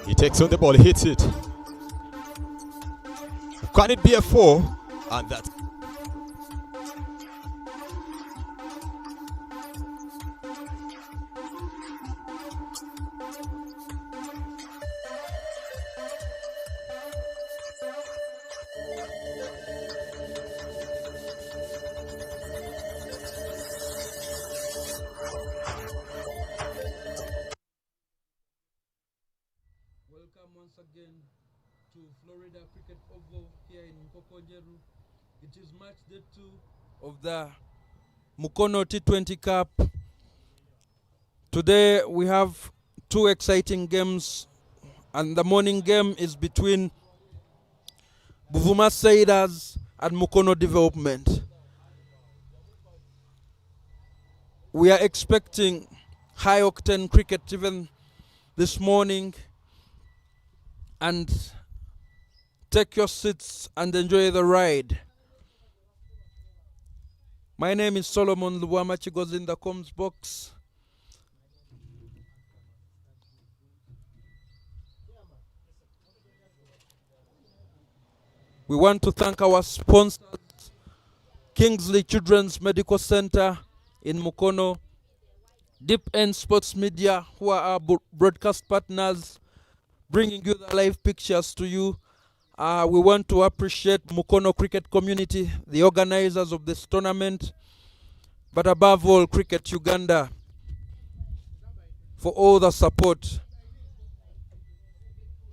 He takes on the ball, hits it. Can it be a 4? And that's once again to Florida Cricket Oval here in Mukono. It is match day 2 of the Mukono T20 Cup. Today we have 2 exciting games, and the morning game is between Buvuma Sailors and Mukono Development. We are expecting high octane cricket even this morning, and take your seats and enjoy the ride. My name is Solomon Luwamachi, goes in the comms box. We want to thank our sponsors, Kingsley Children's Medical Center in Mukono, Deep End Sports Media, who are our broadcast partners, bringing you the live pictures to you. We want to appreciate Mukono cricket community, the organizers of this tournament, but above all, Cricket Uganda, for all the support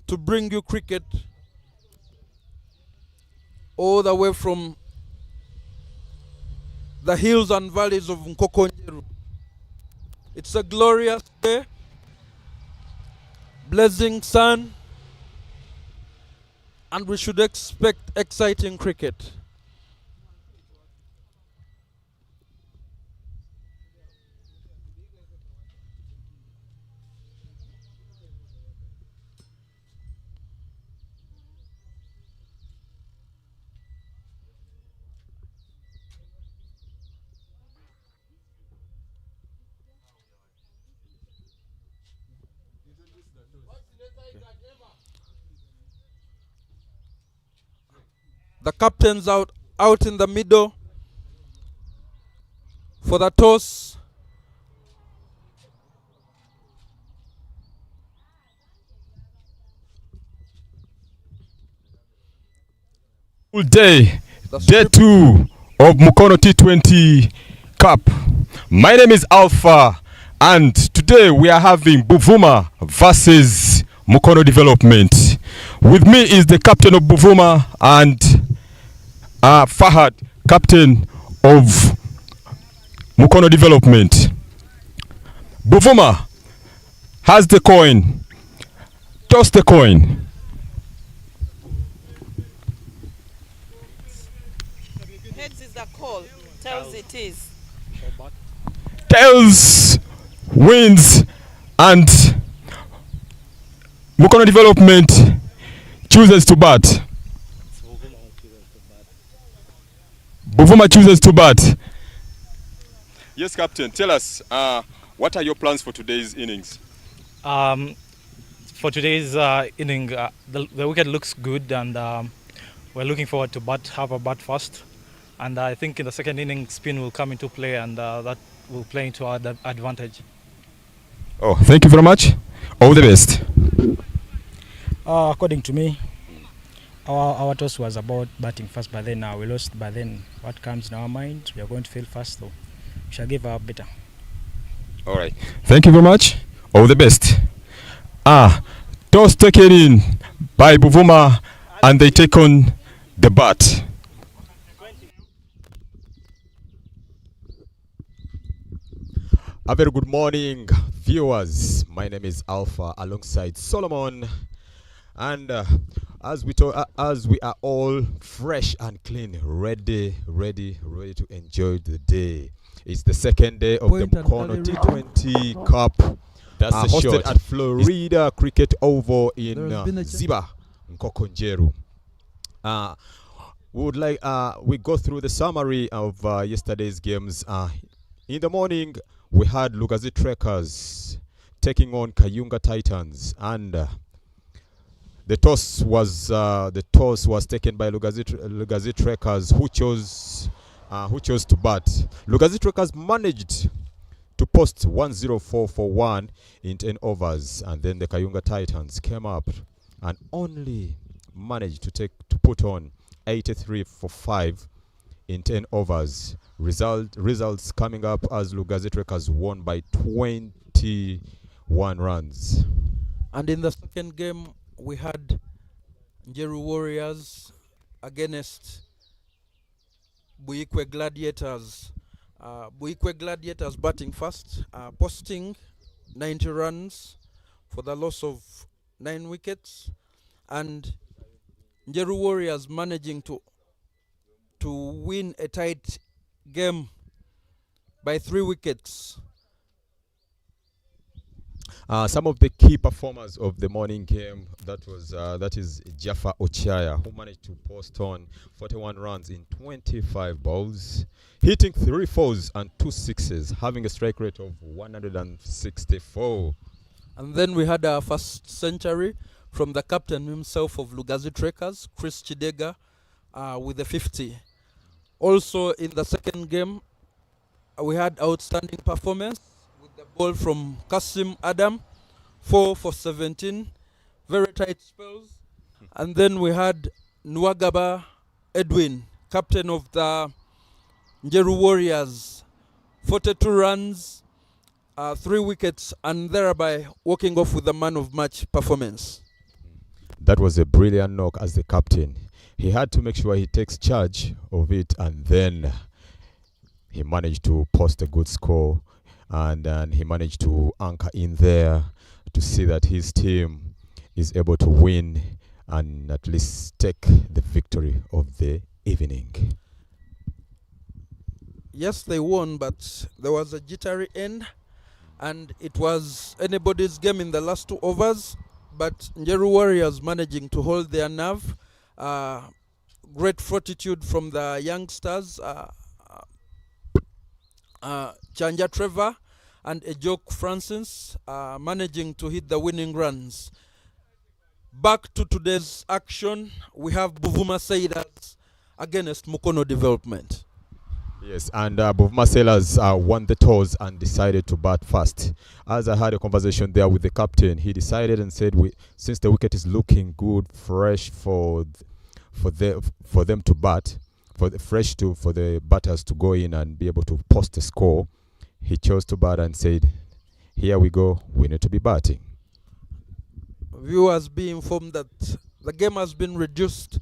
to bring you cricket all the way from the hills and valleys of Mukono. It's a glorious day, blazing sun, and we should expect exciting cricket. The captain's out in the middle for the toss. Full day 2 of Mukono T20 Cup. My name is Alpha, and today we are having Buvuma versus Mukono Development. With me is the captain of Buvuma and Fahad, captain of Mukono Development. Buvuma has the coin. Toss the coin. Heads is the call. Tails it is. Tails wins, and Mukono Development chooses to bat. Buvuma chooses to bat. Yes, Captain. Tell us, what are your plans for today's innings? For today's inning, the wicket looks good, and we're looking forward to have a bat first. And I think in the second inning, spin will come into play, and that will play into our advantage. Oh, thank you very much. All the best. According to me, our toss was about batting first, but then we lost. But then what comes in our mind, we are going to fail first, so we shall give our better. All right. Thank you very much. All the best. Toss taken in by Buvuma, and they take on the bat. A very good morning, viewers. My name is Alpha alongside Solomon, and as we are all fresh and clean, ready to enjoy the day. It's the second day of the Mukono T20 Cup. That's hosted at Florida Cricket Oval in Ziba, Mukono. We go through the summary of yesterday's games. In the morning, we had Lugazi Trekkers taking on Kayunga Titans, and The toss was taken by Lugazi Trekkers, who chose to bat. Lugazi Trekkers managed to post 104 for 1 in 10 overs, and then the Kayunga Titans came up and only managed to put on 83 for 5 in 10 overs. Results coming up as Lugazi Trekkers won by 21 runs. And in the second game, we had Njeru Warriors against Buikwe Gladiators. Buikwe Gladiators batting first, posting 90 runs for the loss of 9 wickets, and Njeru Warriors managing to win a tight game by 3 wickets. Some of the key performers of the morning game, that is Jaffa Ochaya, who managed to post on 41 runs in 25 balls, hitting 3 fours and 2 sixes, having a strike rate of 164. And then we had our first century from the captain himself of Lugazi Trekkers, Chris Chidega, with a 50. Also in the second game, we had outstanding performance with the ball from Kasim Adam, 4 for 17, very tight spells. And then we had Nwagaba Edwin, captain of the Njeru Warriors, 42 runs, 3 wickets, and thereby walking off with the man of match performance. That was a brilliant knock as the captain. He had to make sure he takes charge of it, and then he managed to post a good score, and then he managed to anchor in there to see that his team is able to win and at least take the victory of the evening. Yes, they won, but there was a jittery end, and it was anybody's game in the last 2 overs. But Njeru Warriors managing to hold their nerve. Great fortitude from the youngsters, Chanja Trevor and Ejok Francis, managing to hit the winning runs. Back to today's action, we have Buvuma Sailors against Mukono Development. Yes, and Buvuma Sailors won the toss and decided to bat first. As I had a conversation there with the captain, he decided and said, since the wicket is looking good, fresh for them to bat, for the batters to go in and be able to post a score, he chose to bat and said, "Here we go. We need to be batting." Viewers be informed that the game has been reduced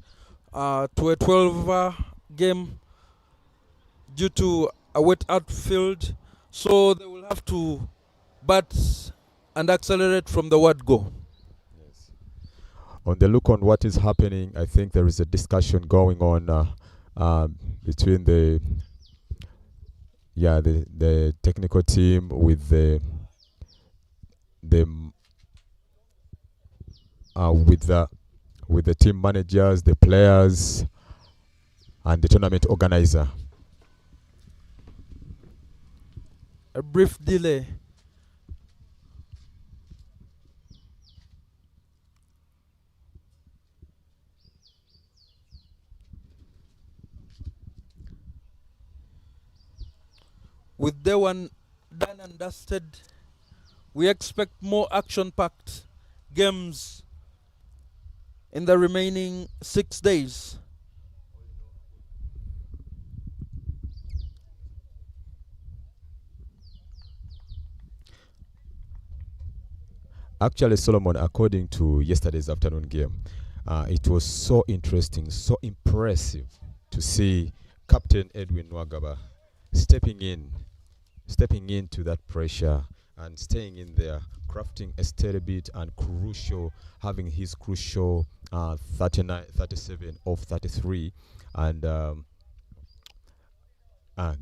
to a 12-over game due to a wet outfield, so they will have to bat and accelerate from the word go. Yes. On the look on what is happening, I think there is a discussion going on between the technical team with the team managers, the players, and the tournament organizer. A brief delay. With day one done and dusted, we expect more action-packed games in the remaining 6 days. Actually, Solomon, according to yesterday's afternoon game, it was so interesting, so impressive to see Captain Edwin Nwagaba stepping into that pressure and staying in there, crafting a steady beat and having his crucial 37 of 33, and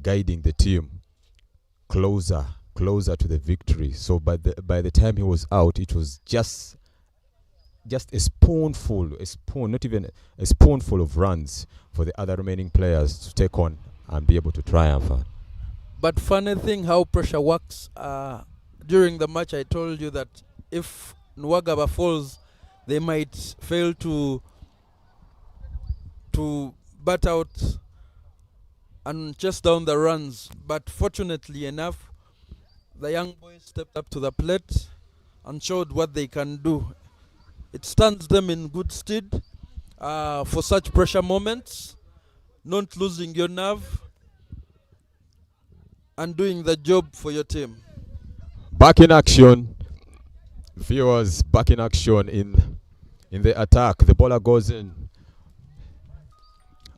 guiding the team closer to the victory. So by the time he was out, it was just a spoonful, not even a spoonful of runs for the other remaining players to take on and be able to triumph. But funny thing how pressure works. During the match, I told you that if Nwagaba falls, they might fail to bat out and chase down the runs. But fortunately enough, the young boys stepped up to the plate and showed what they can do. It stands them in good stead for such pressure moments, not losing your nerve and doing the job for your team. Back in action, viewers. Back in action in the attack. The bowler goes in.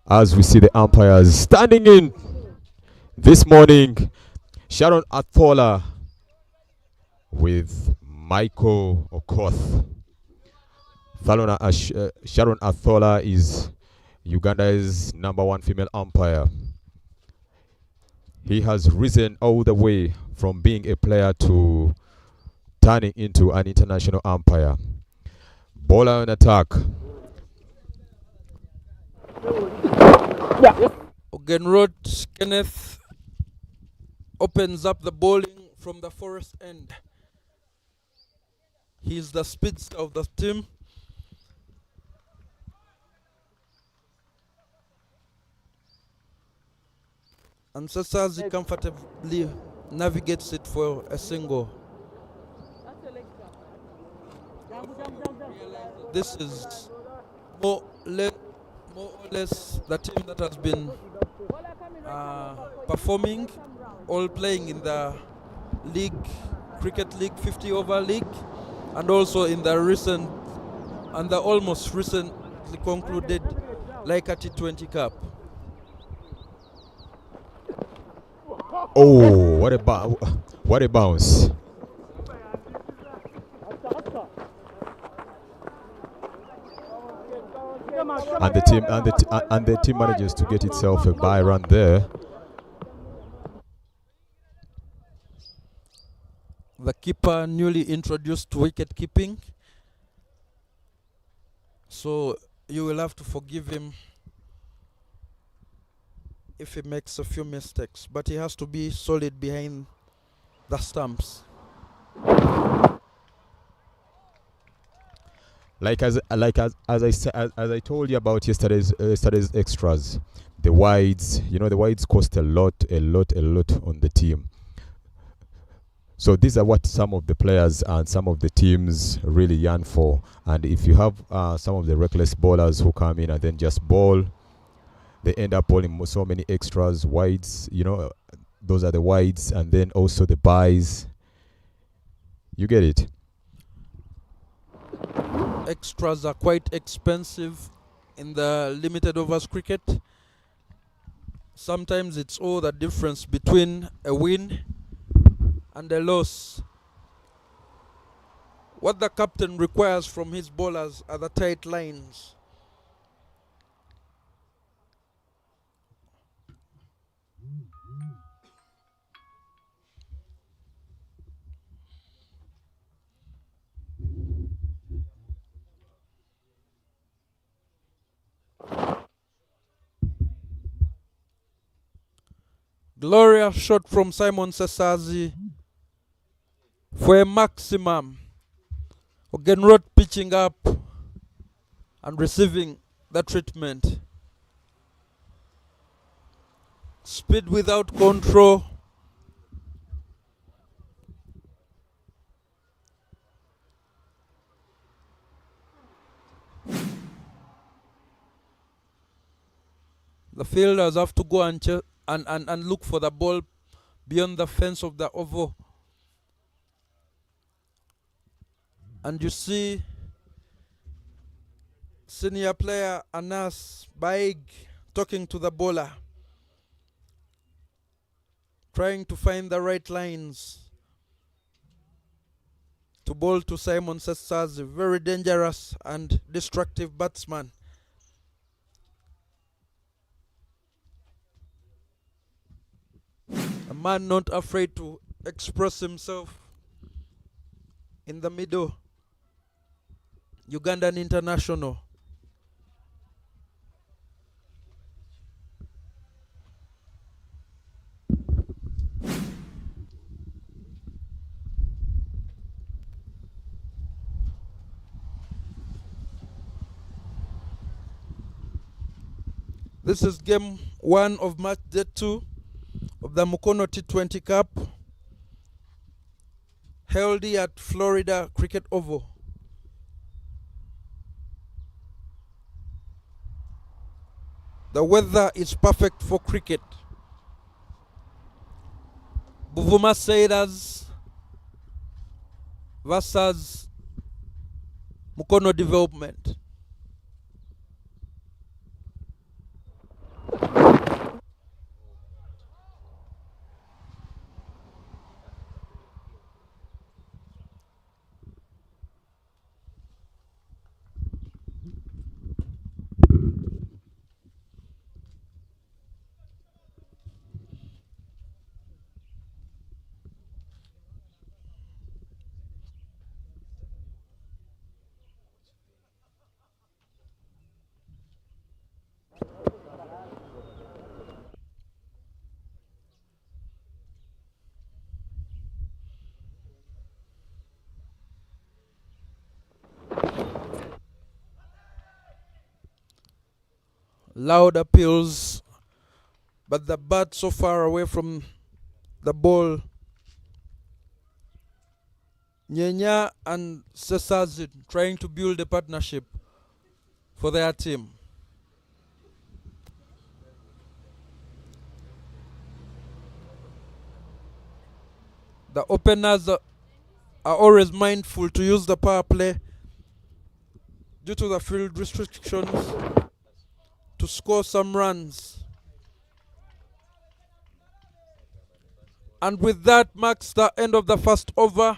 As we see the umpires standing in this morning, Sharon Athola with Michael Okoth. Sharon Athola is Uganda's #1 female umpire. He has risen all the way from being a player to turning into an international umpire. Bowler on attack. Ogenrod Kenneth opens up the bowling from the forest end. He's the speedster of the team. And Sasazi comfortably navigates it for a single. This is more or less the team that has been performing, all playing in the league, cricket league, 50 over league, and also in the recent and the almost recently concluded Laika T20 Cup. Oh, what a bounce! And the team manages to get itself a bye run there. The keeper newly introduced to wicket keeping, so you will have to forgive him if he makes a few mistakes, but he has to be solid behind the stumps. As I told you about yesterday's extras, the wides, the wides cost a lot on the team. So these are what some of the players and some of the teams really yearn for. And if you have some of the reckless bowlers who come in and then just bowl, they end up bowling so many extras, wides, those are the wides, and then also the buys. You get it? Extras are quite expensive in the limited overs cricket. Sometimes it's all the difference between a win and a loss. What the captain requires from his bowlers are the tight lines. Glorious shot from Simon Sesazi for a maximum. Ogenrod pitching up and receiving the treatment. Speed without control. The fielders have to go and look for the ball beyond the fence of the oval. And you see senior player Anas Baig talking to the bowler, trying to find the right lines to bowl to Simon Sesazi, very dangerous and destructive batsman. A man not afraid to express himself in the middle. Ugandan international. This is game 1 of match day 2 of the Mukono T20 Cup, held here at Florida Cricket Oval. The weather is perfect for cricket. Buvuma Sailors versus Mukono Development. Loud appeals, but the bat so far away from the ball. Nyenya and Sesazi trying to build a partnership for their team. The openers are always mindful to use the power play due to the field restrictions to score some runs. And with that marks the end of the first over.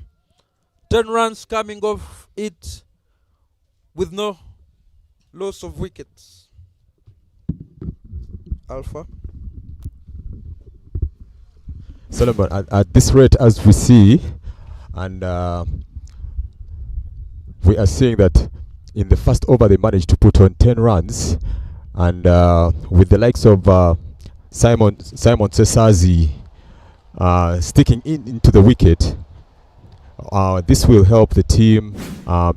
10 runs coming off it with no loss of wickets. Alpha. Solomon, at this rate, as we see, and we are seeing that in the first over they managed to put on 10 runs, and with the likes of Simon Sesazi sticking into the wicket, this will help the team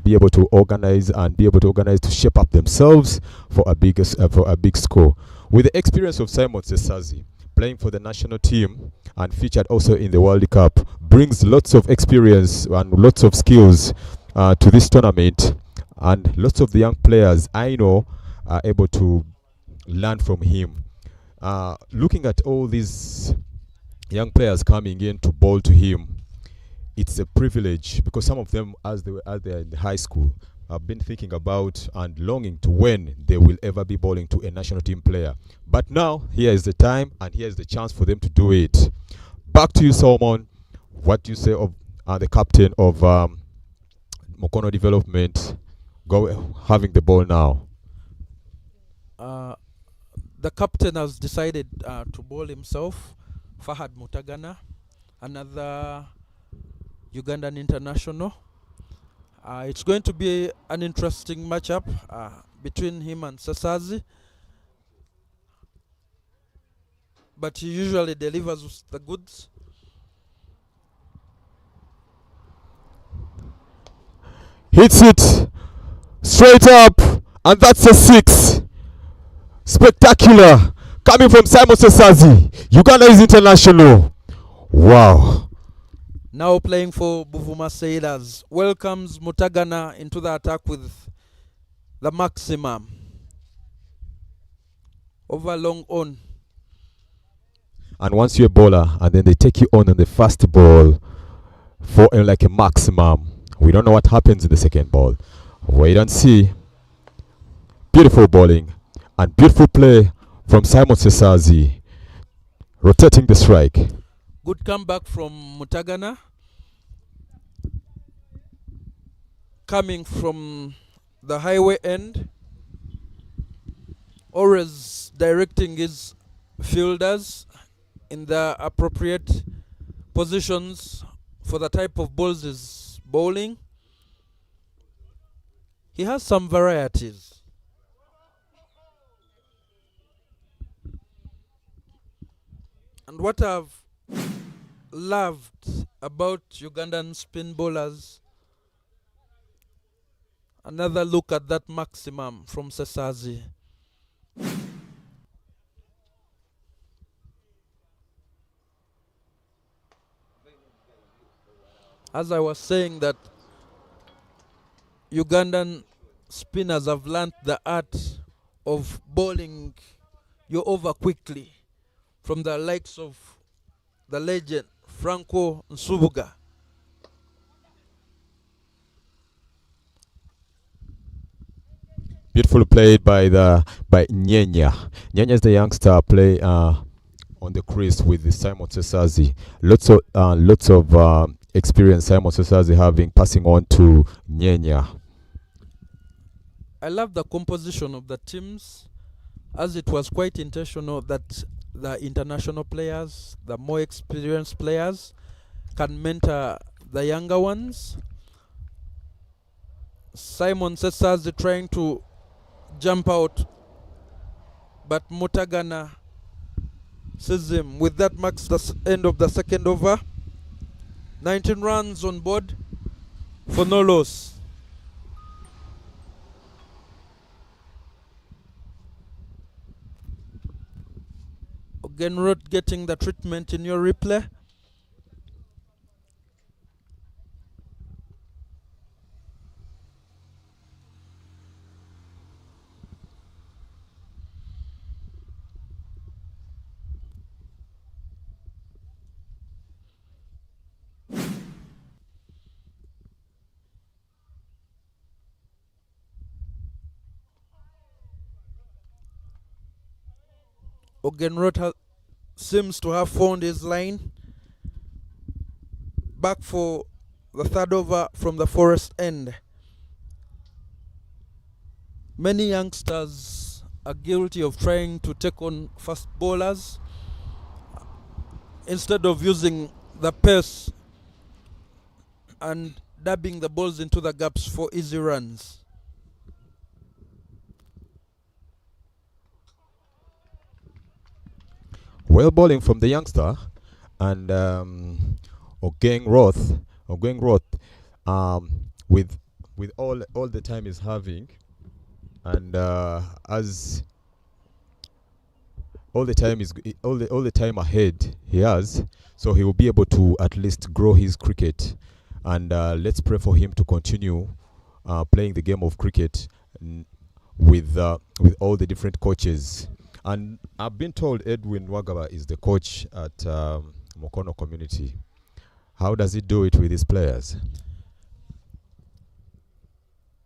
be able to organize to shape up themselves for a big score. With the experience of Simon Sesazi playing for the national team and featured also in the World Cup, brings lots of experience and lots of skills to this tournament, and lots of the young players I know are able to learn from him. Looking at all these young players coming in to bowl to him, it's a privilege, because some of them, as they are in high school, have been thinking about and longing to when they will ever be bowling to a national team player. But now, here is the time and here is the chance for them to do it. Back to you, Solomon. What do you say of the captain of Mukono Development having the ball now? The captain has decided to bowl himself, Fahad Mutagana, another Ugandan international. It's going to be an interesting matchup between him and Sesazi, but he usually delivers the goods. Hits it straight up, and that's a 6. Spectacular coming from Simon Sesazi. Uganda is international. Wow. Now playing for Buvuma Sailors, welcomes Mutagana into the attack with the maximum. Over long on. And once you're a bowler and then they take you on the first ball for like a maximum, we don't know what happens in the second ball. Wait and see. Beautiful bowling and beautiful play from Simon Sesazi, rotating the strike. Good comeback from Mutagana, coming from the highway end, always directing his fielders in the appropriate positions for the type of balls he's bowling. He has some varieties. And what I've loved about Ugandan spin bowlers, another look at that maximum from Sesazi. as I was saying, that Ugandan spinners have learnt the art of bowling you over quickly from the likes of the legend Franco Nsubuga. Beautifully played by Nyenya. Nyenya is the youngster play on the crease with the Simon Sesazi. Lots of experience Simon Sesazi having passing on to Nyenya. I love the composition of the teams, as it was quite intentional that the international players, the more experienced players, can mentor the younger ones. Simon Sesazi trying to jump out, but Mutagana sees him. With that marks the end of the second over. 19 runs on board for no loss. Ogenroth getting the treatment in your replay. Ogenroth seems to have found his line. Back for the third over from the forest end. Many youngsters are guilty of trying to take on fast bowlers instead of using the pace and dabbing the balls into the gaps for easy runs. Well bowling from the youngster, and Ogenroth, with all the time he's having, and as all the time ahead he has, so he will be able to at least grow his cricket, and let's pray for him to continue playing the game of cricket with all the different coaches. And I've been told Edwin Wagaba is the coach at Mukono community. How does he do it with his players?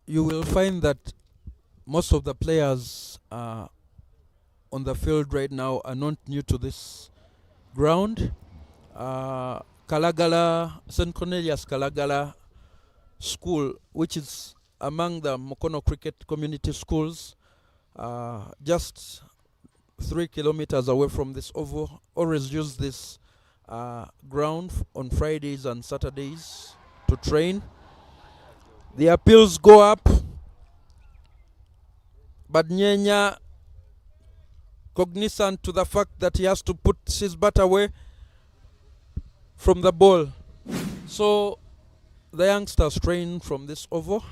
You will find that most of the players on the field right now are not new to this ground. Kalagala, St. Cornelius Kalagala School, which is among the Mukono cricket community schools, just 3 kilometers away from this oval, always use this ground on Fridays and Saturdays to train. The appeals go up, but Nyenya, cognizant to the fact that he has to put his bat away from the ball. So the youngsters train from this oval.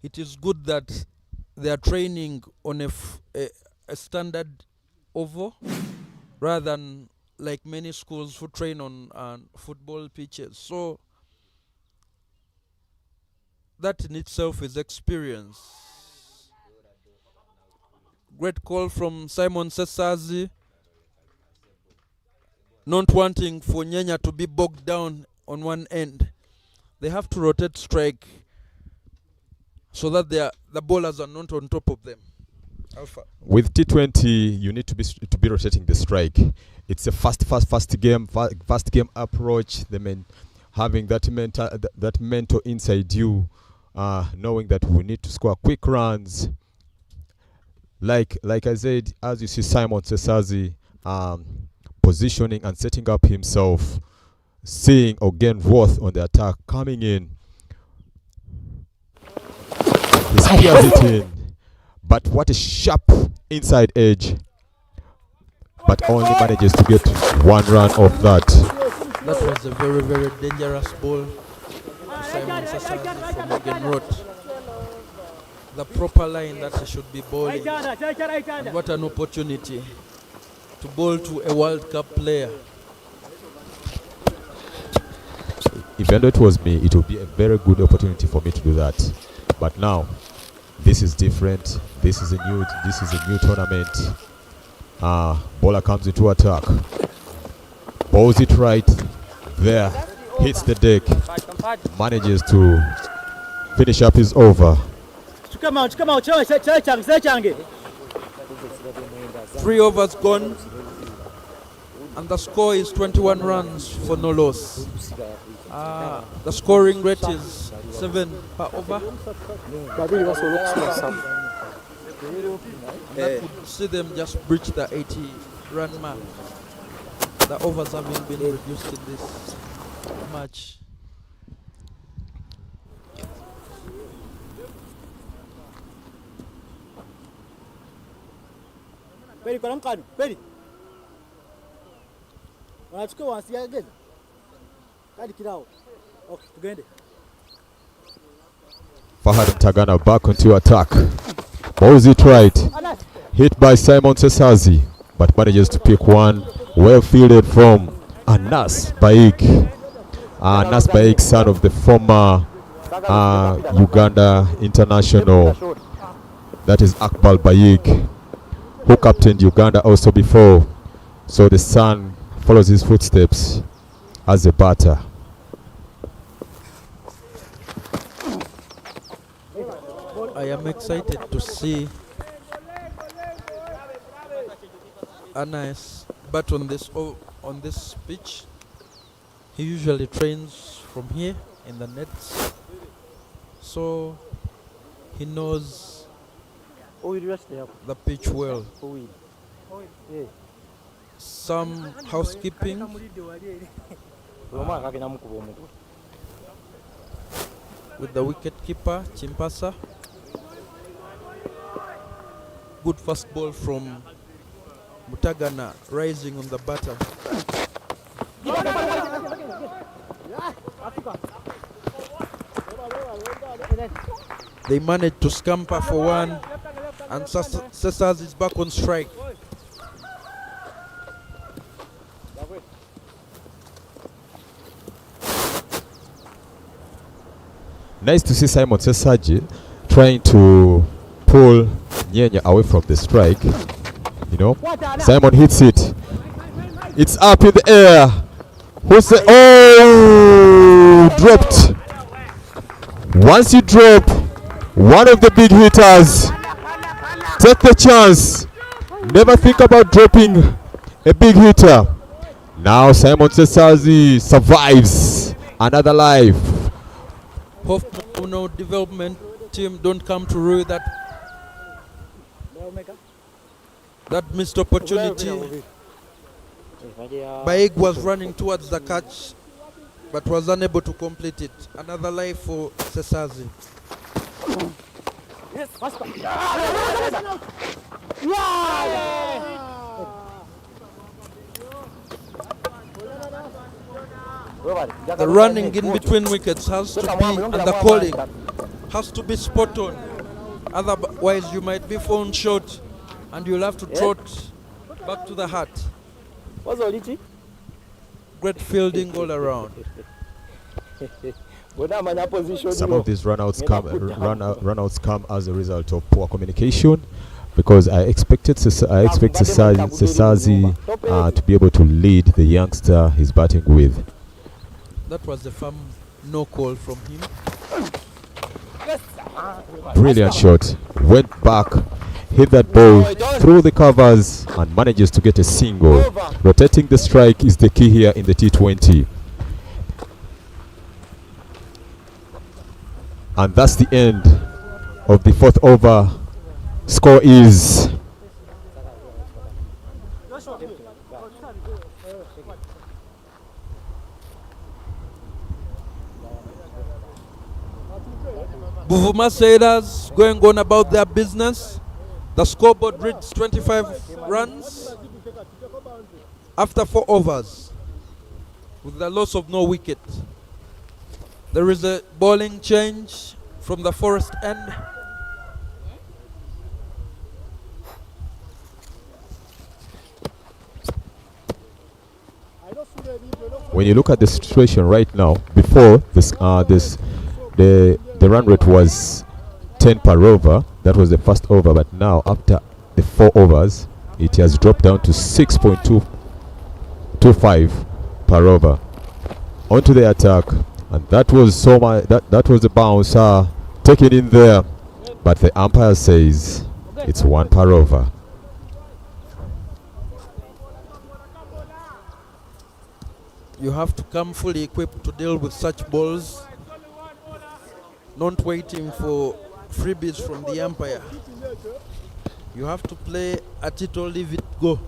It is good that they are training on a standard oval rather than like many schools who train on football pitches. So that in itself is experience. Great call from Simon Sesazi, not wanting for Nyenya to be bogged down on one end. They have to rotate strike so that the bowlers are not on top of them. Alpha. With T20, you need to be rotating the strike. It's a fast game approach. Having that mentor inside you, knowing that we need to score quick runs. Like I said, as you see Simon Sesazi positioning and setting up himself, seeing Ogenroth on the attack coming in. He spears it in. But what a sharp inside edge. But only manages to get 1 run off that. That was a very, very dangerous ball to Simon Sesazi from Ogenroth. The proper line that he should be bowling. And what an opportunity to bowl to a World Cup player. Even though it was me, it would be a very good opportunity for me to do that. But now, this is different. This is a new tournament. Bowler comes into attack. Bowls it right there. Hits the deck. Manages to finish up his over. 3 overs gone, and the score is 21 runs for no loss. The scoring rate is 7 per over. That would see them just breach the 80-run mark. The overs having been reduced in this match. Peri kwa mkanu, peri. Wanachukua wanasiageza. Kadi kirao. Okay, tugende. Fahad Mtagana back onto attack. Bowls it right. Hit by Simon Sesazi, but manages to pick one. Well fielded from Anas Baig. Anas Baig, son of the former Uganda international. That is Akbal Baig, who captained Uganda also before. So the son follows his footsteps as a batter. I am excited to see Anas bat on this pitch. He usually trains from here in the nets, so he knows the pitch well. Some housekeeping. With the wicket keeper Chimpasa. Good first ball from Mutagana, rising on the batter. They managed to scamper for one, and Cesars is back on strike. Nice to see Simon Sesaji trying to pull Nyenya away from the strike. You know, Simon hits it. It's up in the air. Who's the dropped. Once you drop one of the big hitters, take the chance. Never think about dropping a big hitter. Now Simon Sesazi survives another life. Hope Mukono development team don't come to ruin that missed opportunity. Baig was running towards the catch but was unable to complete it. Another life for Sesazi. The running in between wickets has to be, and the calling has to be spot on. Otherwise, you might be found short, and you'll have to trot back to the hat. Great fielding all around. Some of these runouts come as a result of poor communication, because I expect Sesazi to be able to lead the youngster he's batting with. That was a firm no call from him. Brilliant shot. Went back, hit that ball through the covers and manages to get a single. Rotating the strike is the key here in the T20. And that's the end of the fourth over. Score is Buvuma Sailors going on about their business. The scoreboard reads 25 runs after 4 overs with the loss of no wicket. There is a bowling change from the forest end. when you look at the situation right now, before the run rate was 10 per over. That was the first over, but now after the 4 overs, it has dropped down to 6.225 per over. Onto the attack, and that was so much. That was the bounce taken in there, but the umpire says it's 1 per over. You have to come fully equipped to deal with such balls, not waiting for freebies from the umpire. You have to play at it or leave it go.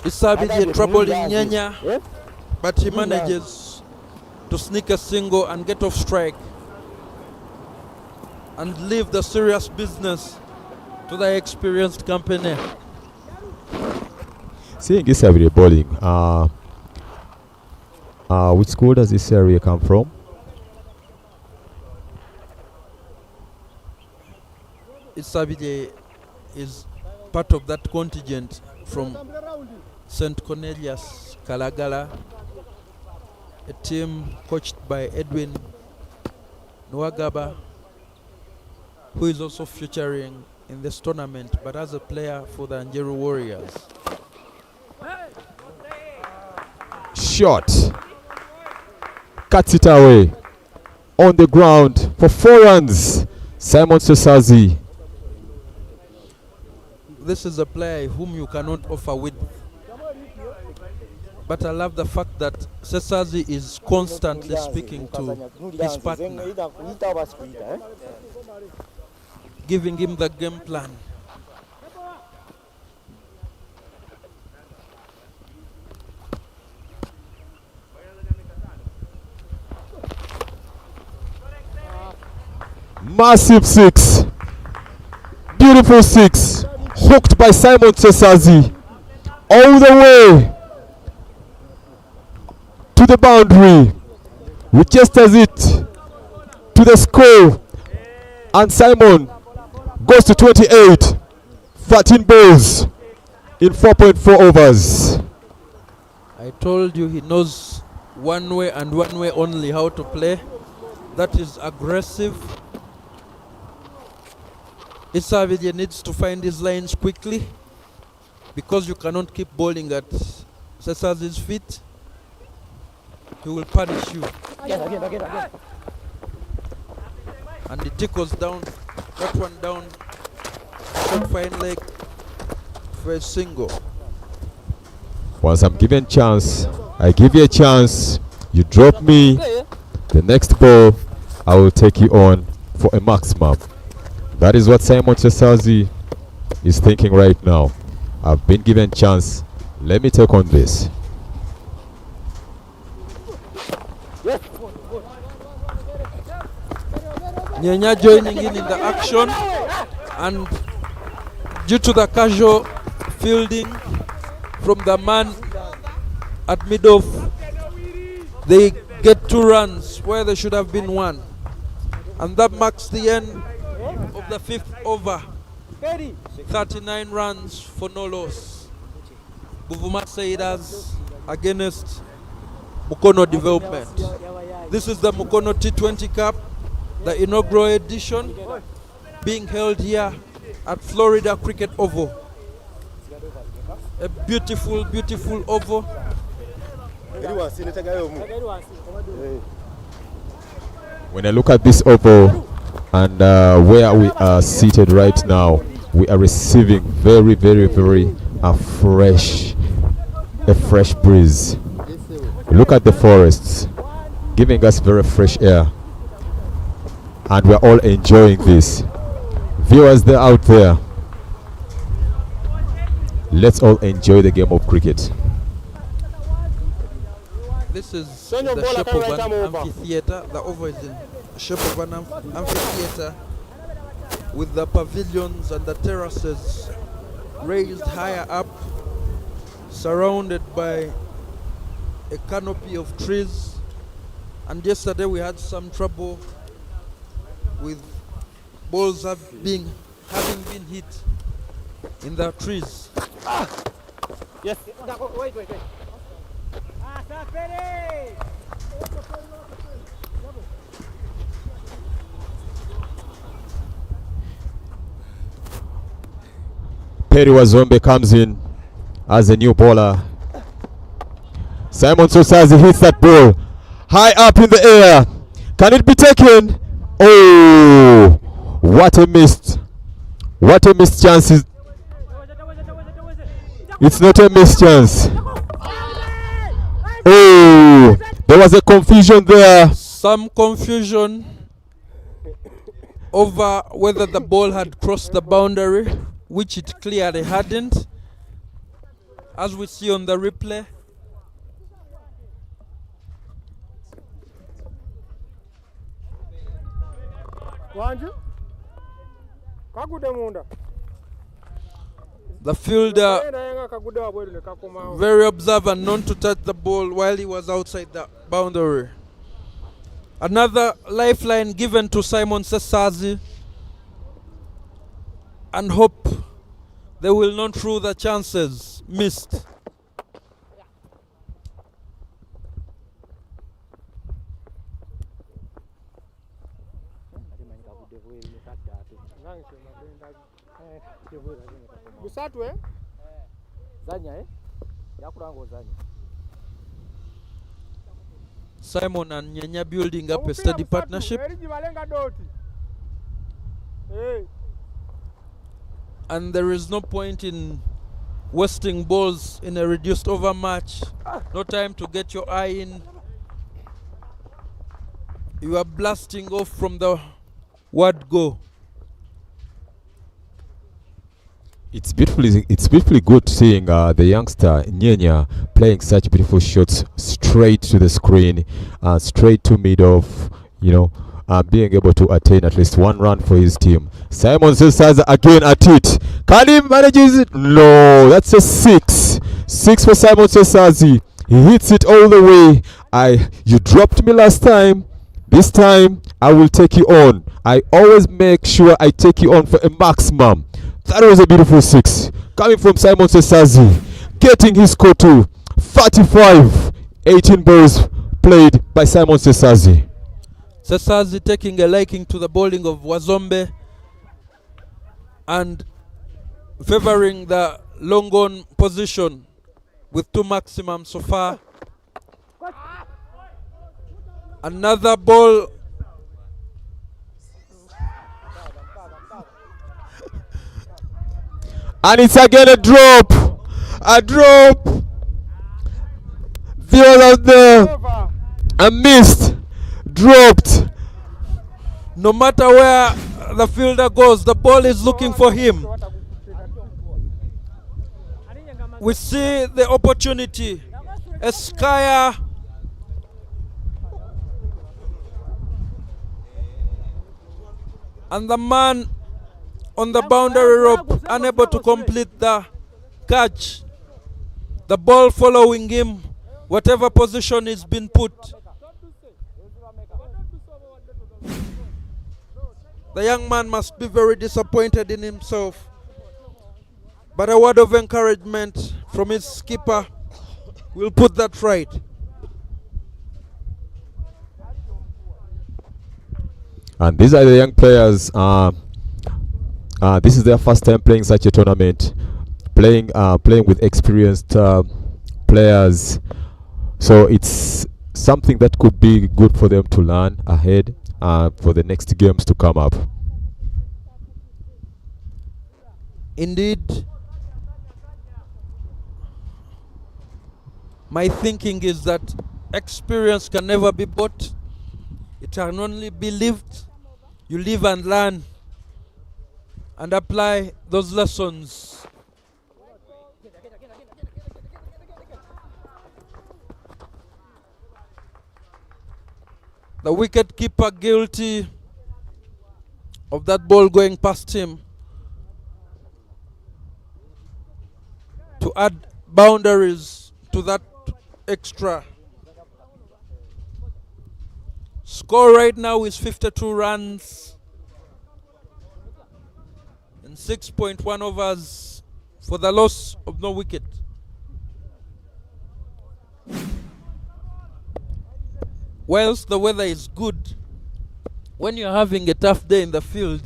Isabidi trouble in Nyanya, but he manages to sneak a single and get off strike and leave the serious business to the experienced company. Seeing Isabidi bowling, which school does this area come from? Isabidi is part of that contingent from St. Cornelius, Kalagala, a team coached by Edwin Nwagaba, who is also featuring in this tournament, but as a player for the Njeru Warriors. Shot. Cuts it away. On the ground for 4 runs. Simon Sesazi. This is a player whom you cannot offer with. But I love the fact that Sesazi is constantly speaking to his partner, giving him the game plan. Massive 6. Beautiful 6. Hooked by Simon Sesazi. All the way to the boundary. Registers it to the score. And Simon goes to 28. 13 balls in 4.4 overs. I told you he knows one way and one way only how to play. That is aggressive. Isavidi needs to find his lines quickly because you cannot keep bowling at Sesazi's feet. He will punish you. And the tickles down, that one down, short fine leg for a single. Once I'm given chance, I give you a chance. You drop me. The next ball, I will take you on for a maximum. That is what Simon Sesazi is thinking right now. I've been given chance. Let me take on this. Nyanya joining in the action, and due to the casual fielding from the man at mid-off, they get 2 runs where there should have been 1. And that marks the end of the 5th over. 39 runs for no loss. Buvuma Sailors against Mukono Development. This is the Mukono T20 Cup, the inaugural edition, being held here at Florida Cricket Oval. A beautiful, beautiful oval. When I look at this oval and where we are seated right now, we are receiving very, very, very a fresh breeze. Look at the forests, giving us very fresh air, and we're all enjoying this. Viewers, they're out there. Let's all enjoy the game of cricket. This is the shape of an amphitheater. The oval is in the shape of an amphitheater with the pavilions and the terraces raised higher up, surrounded by a canopy of trees. And yesterday we had some trouble with balls having been hit in the trees. Yes. Wait. Sir, Perry! Perry Wazombe comes in as a new bowler. Simon Sosazi hits that ball high up in the air. Can it be taken? Oh, what a missed chance. It's not a missed chance. Oh, there was a confusion there. Some confusion over whether the ball had crossed the boundary, which it clearly hadn't, as we see on the replay. The fielder very observant not to touch the ball while he was outside the boundary. Another lifeline given to Simon Sesazi, and hope they will not through the chances missed. Simon and Nyanya building up a steady partnership, and there is no point in wasting balls in a reduced over match. No time to get your eye in. You are blasting off from the word go. It's beautifully good seeing the youngster Nyenya playing such beautiful shots straight to the screen, straight to mid-off, being able to attain at least one run for his team. Simon Sesazi again at it. Can he manage it? No, that's a 6. 6 for Simon Sesazi. He hits it all the way. You dropped me last time. This time, I will take you on. I always make sure I take you on for a maximum. That was a beautiful 6 coming from Simon Sesazi, getting his score to 45. 18 balls played by Simon Sesazi. Sesazi taking a liking to the bowling of Wazombe and favoring the long on position with 2 maximum so far. Another ball. And it's again a drop. The other there. A missed. Dropped. No matter where the fielder goes, the ball is looking for him. We see the opportunity. Eskaya. And the man on the boundary rope unable to complete the catch. The ball following him, whatever position is been put. The young man must be very disappointed in himself. But a word of encouragement from his skipper will put that right. And these are the young players. This is their first time playing such a tournament, playing with experienced players. So it's something that could be good for them to learn ahead for the next games to come up. Indeed, my thinking is that experience can never be bought. It can only be lived. You live and learn and apply those lessons. The wicket keeper guilty of that ball going past him to add boundaries to that extra. Score right now is 52 runs and 6.1 overs for the loss of no wicket. Whilst the weather is good, when you're having a tough day in the field,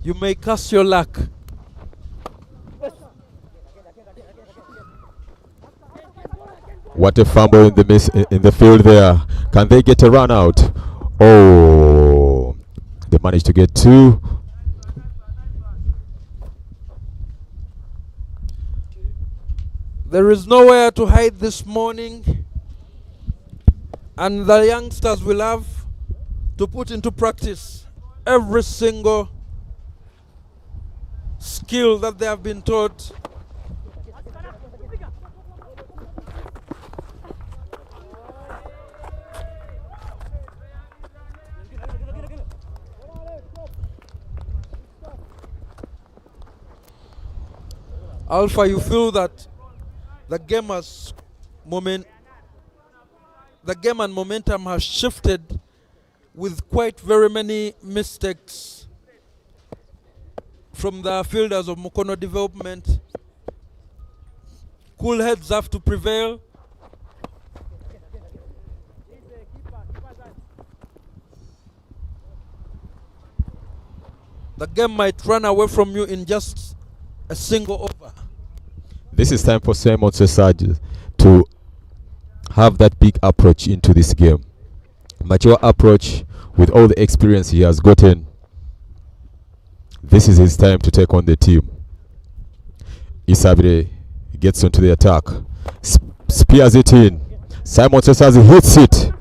you may curse your luck. What a fumble in the field there. Can they get a run out? Oh, they managed to get two. There is nowhere to hide this morning, and the youngsters will have to put into practice every single skill that they have been taught. Alpha, you feel that the game and momentum has shifted with quite very many mistakes from the fielders of Mukono development. Cool heads have to prevail. The game might run away from you in just a single over. This is time for Simon Sesage to have that big approach into this game. Mature approach with all the experience he has gotten. This is his time to take on the team. Isabire gets onto the attack. Spears it in. Simon Sesage hits it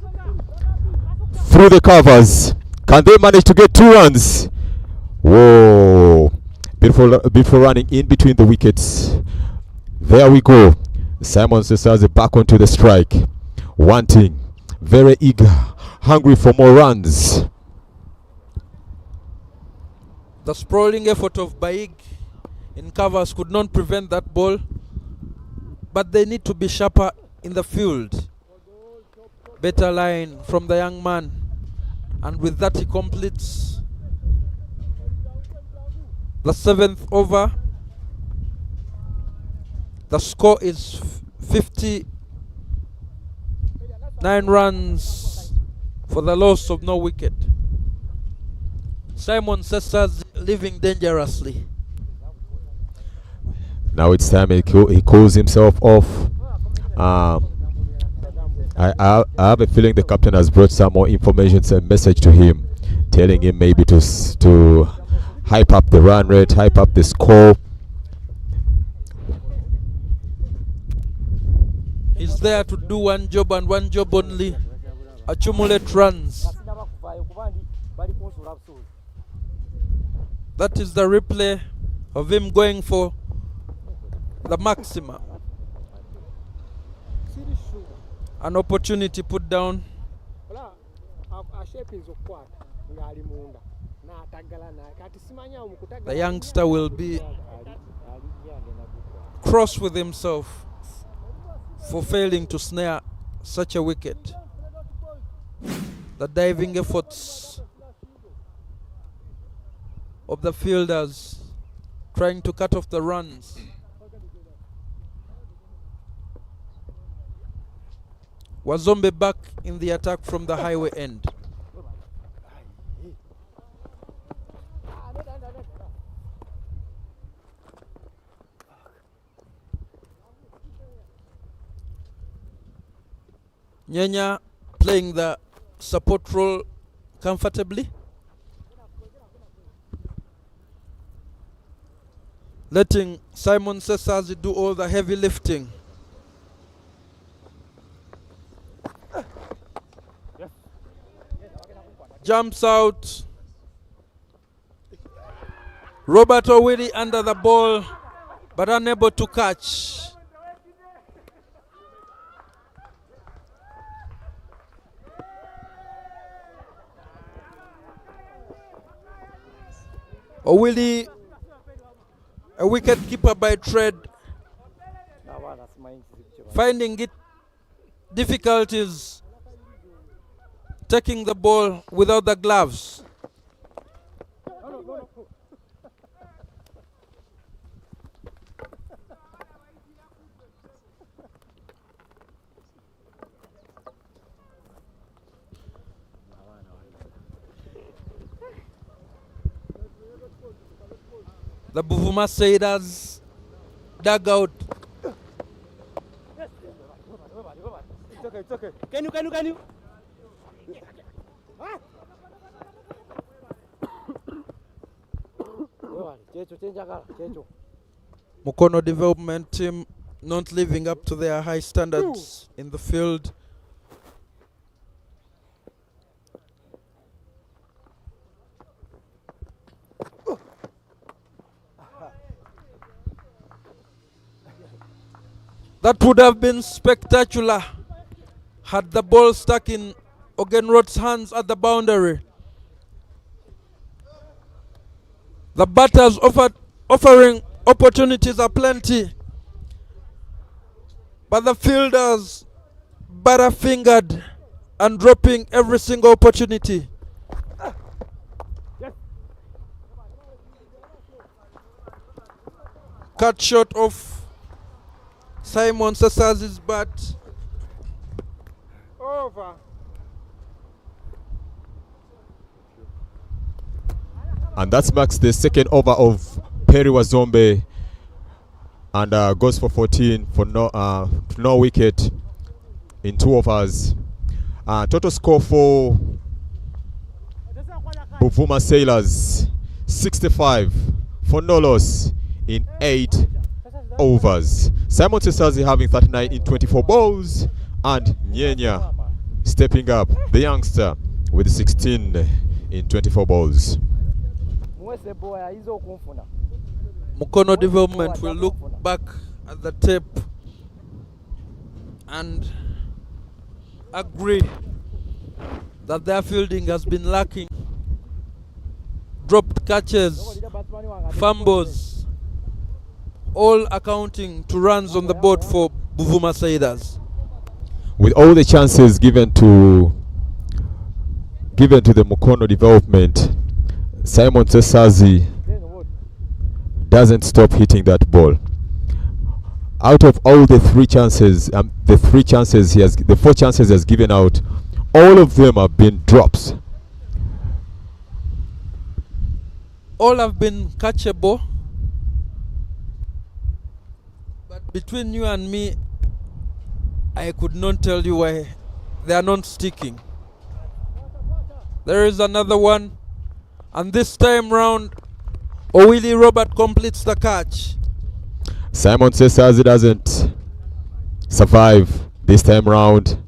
through the covers. Can they manage to get 2 runs? Whoa. Beautiful running in between the wickets. There we go. Simon Sesage back onto the strike. Wanting, very eager, hungry for more runs. The sprawling effort of Baig in covers could not prevent that ball, but they need to be sharper in the field. Better line from the young man, and with that he completes the 7th over. The score is 59 runs for the loss of no wicket. Simon Sesage living dangerously. Now it's time he calls himself off. I have a feeling the captain has brought some more information, some message to him, telling him maybe to hype up the run rate, hype up the score. He's there to do one job and one job only: accumulate runs. That is the replay of him going for the maximum. An opportunity put down. The youngster will be cross with himself for failing to snare such a wicket. The diving efforts of the fielders trying to cut off the runs. Wazombe back in the attack from the highway end. Nyanya playing the support role comfortably, letting Simon Sesage do all the heavy lifting. Jumps out. Robert Owiri under the ball, but unable to catch. Owiri, a wicket keeper by trade, finding it difficulties taking the ball without the gloves. The Buvuma Sailors dugout. It's okay, it's okay. Can you? Mukono development team not living up to their high standards in the field. That would have been spectacular had the ball stuck in Ogenrod's hands at the boundary. The batters offering opportunities are plenty, but the fielders butter-fingered and dropping every single opportunity. Cut short of Simon Sasazi's bat. Over. And that marks the second over of Perry Wazombe, and goes for 14 for no wicket in 2 overs. Total score for Buvuma Sailors 65 for no loss in 8 overs. Simon Sasazi having 39 in 24 balls, and Nyenya stepping up, the youngster, with 16 in 24 balls. Mukono development will look back at the tape and agree that their fielding has been lacking. Dropped catches, fumbles, all accounting to runs on the board for Buvuma Sailors. With all the chances given to the Mukono development, Simon Sasazi doesn't stop hitting that ball. Out of all the 3 chances, the 4 chances he has given out, all of them have been drops. All have been catchable, but between you and me, I could not tell you why they are not sticking. There is another one, and this time round, Owili Robert completes the catch. Simon Sasazi doesn't survive this time round.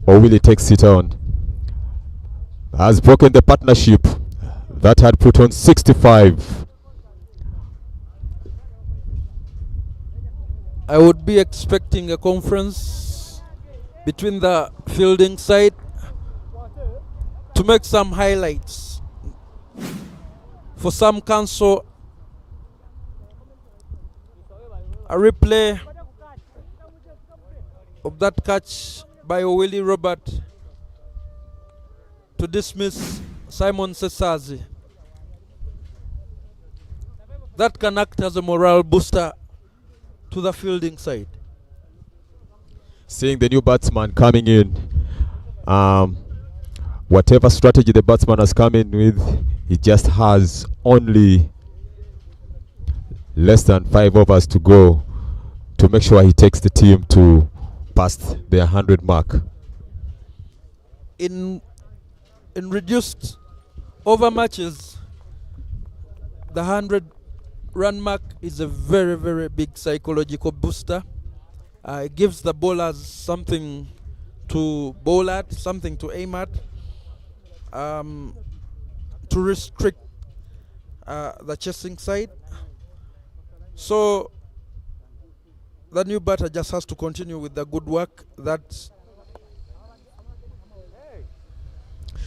Owili takes it on. Has broken the partnership that had put on 65. I would be expecting a conference between the fielding side to make some highlights. For some council, a replay of that catch by Owili Robert to dismiss Simon Sasazi. That can act as a morale booster to the fielding side. Seeing the new batsman coming in, whatever strategy the batsman has come in with, he just has only less than 5 overs to go to make sure he takes the team to past the 100 mark. In reduced over matches, the 100-run mark is a very, very big psychological booster. It gives the bowlers something to bowl at, something to aim at, to restrict the chasing side. So the new batter just has to continue with the good work. That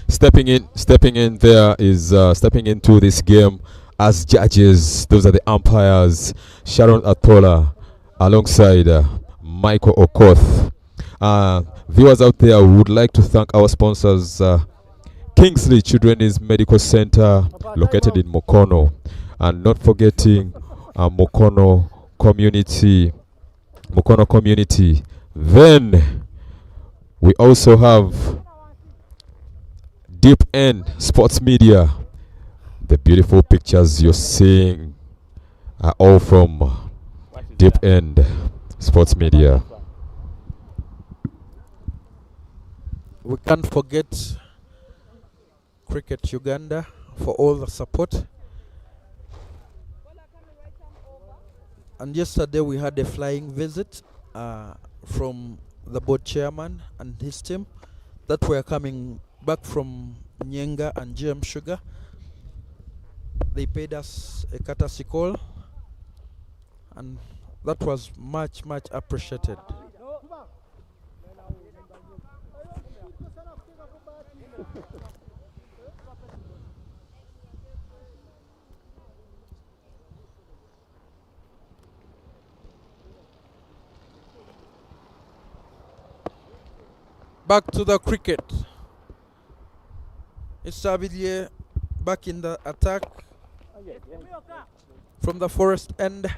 stepping in there is stepping into this game as judges. Those are the umpires, Sharon Atola alongside Michael Okoth. Viewers out there, we would like to thank our sponsors, Kingsley Children's Medical Center, located in Mukono, and not forgetting Mukono Community. Then we also have Deep End Sports Media. The beautiful pictures you're seeing are all from Deep End Sports Media. We can't forget Cricket Uganda for all the support. And yesterday we had a flying visit from the board chairman and his team that were coming back from Nyenga and GM Sugar. They paid us a courtesy call, and that was much appreciated. Back to the cricket. Issa back in the attack from the forest end.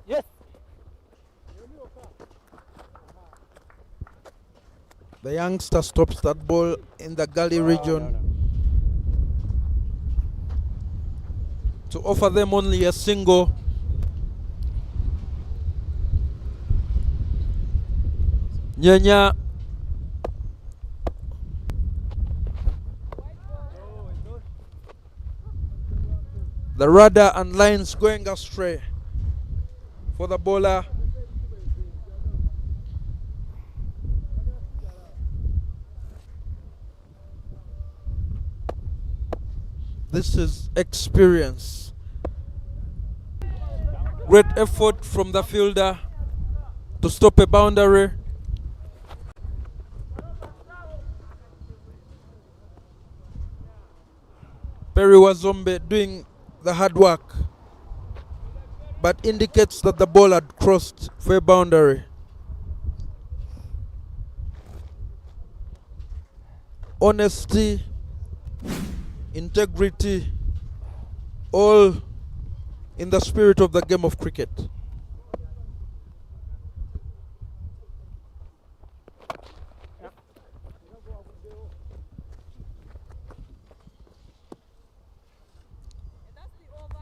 Yes. The youngster stops that ball in the gully region to offer them only a single. Nyanya the rudder and lines going astray for the bowler. This is experience. Great effort from the fielder to stop a boundary. Perry Wazombe doing the hard work, but indicates that the ball had crossed for a boundary. Honesty, integrity, all in the spirit of the game of cricket.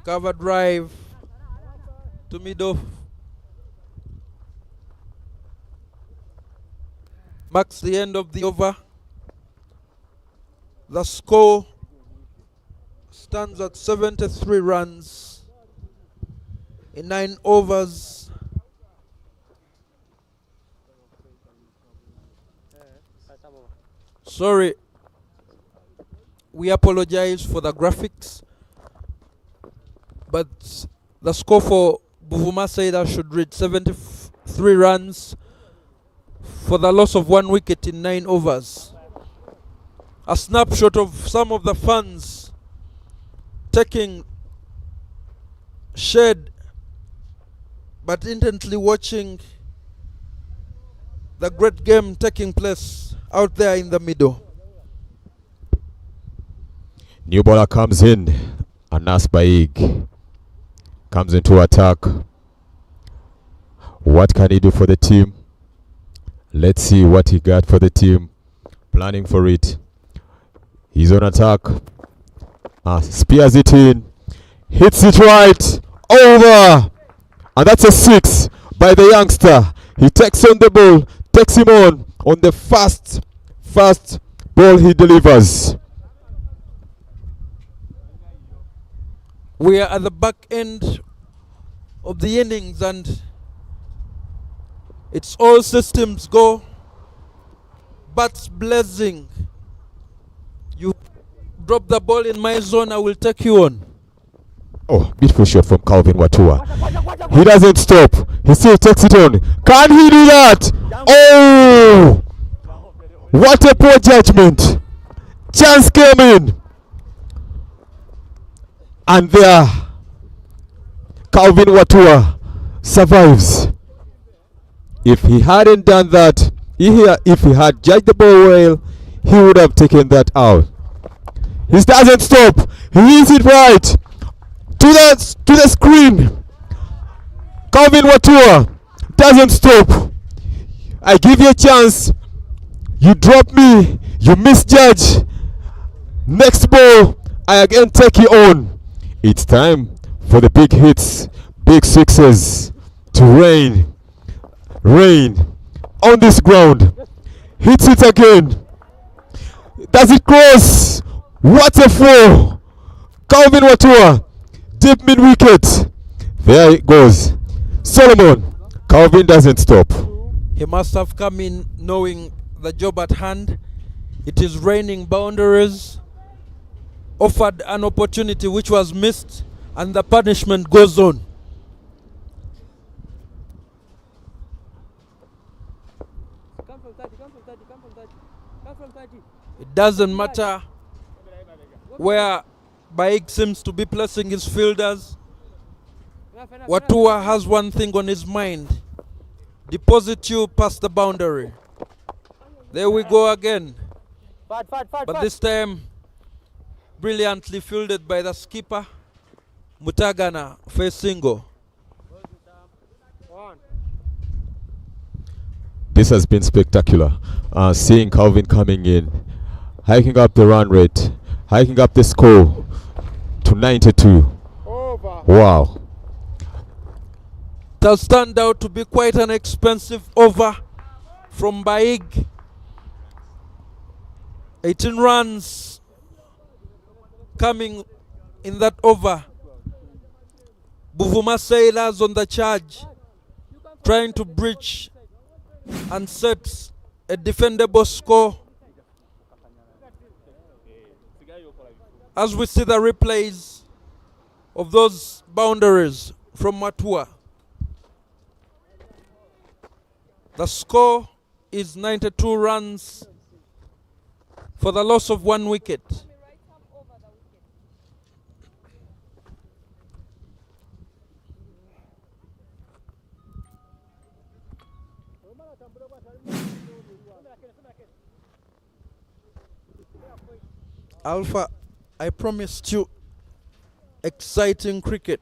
Cover drive to mid-off. Marks the end of the over. The score stands at 73 runs in 9 overs. Sorry, we apologize for the graphics, but the score for Buvuma Saida should read 73 runs for the loss of 1 wicket in 9 overs. A snapshot of some of the fans taking shade but intently watching the great game taking place out there in the middle. New bowler comes in. Anas Baig comes into attack. What can he do for the team? Let's see what he got for the team. Planning for it. He's on attack. Spears it in. Hits it right. Over. And that's a 6 by the youngster. He takes on the ball. Takes him on the fast ball he delivers. We are at the back end of the innings and it's all systems go. Bats blazing. You drop the ball in my zone, I will take you on. Oh, beautiful shot from Calvin Watua. He doesn't stop. He still takes it on. Can he do that? Oh! What a poor judgment. Chance came in. And there, Calvin Watua survives. If he hadn't done that, If he had judged the ball well, he would have taken that out. He doesn't stop. He hits it right to the screen. Calvin Watua doesn't stop. I give you a chance. You drop me. You misjudge. Next ball, I again take you on. It's time for the big hits, big sixes to rain. Rain on this ground. Hits it again. Does it cross? What a throw! Calvin Watua, deep mid wicket. There it goes. Solomon, Calvin doesn't stop. He must have come in knowing the job at hand. It is raining boundaries. Offered an opportunity which was missed, and the punishment goes on. Come from 30, come from 30, come from 30. Come from 30. It doesn't matter where Baig seems to be placing his fielders. Watua has one thing on his mind. Deposit you past the boundary. There we go again. But this time, brilliantly fielded by the skipper, Mutagana for a single. This has been spectacular. Seeing Calvin coming in, hiking up the run rate, hiking up the score to 92. Wow. It has turned out to be quite an expensive over from Baig. 18 runs coming in that over. Buvuma sailors on the charge, trying to breach and set a defendable score. As we see the replays of those boundaries from Watua, the score is 92 runs for the loss of 1 wicket. Alpha, I promised you exciting cricket,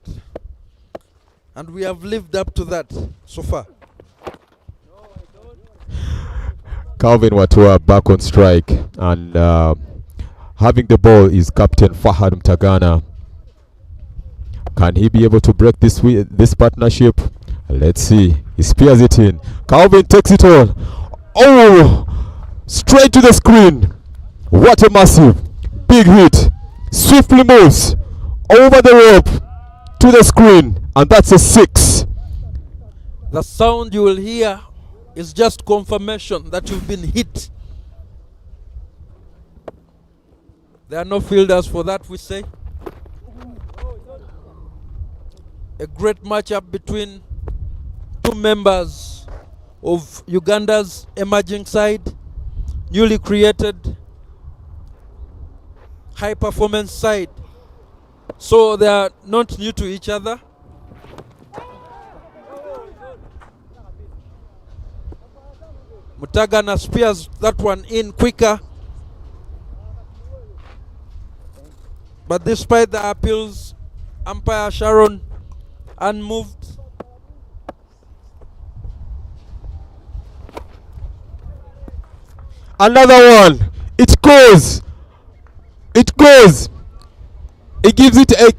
and we have lived up to that so far. Calvin Watua back on strike, and having the ball is Captain Fahad Mtagana. Can he be able to break this partnership? Let's see. He spears it in. Calvin takes it on. Oh! Straight to the screen. What a massive big hit. Swiftly moves over the rope to the screen, and that's a 6. The sound you will hear is just confirmation that you've been hit. There are no fielders for that, we say. A great matchup between two members of Uganda's emerging side, newly created high performance side. So they are not new to each other. Mutagana spears that one in quicker. But despite the appeals, umpire Sharon unmoved. Another one. It goes. It goes. It gives it a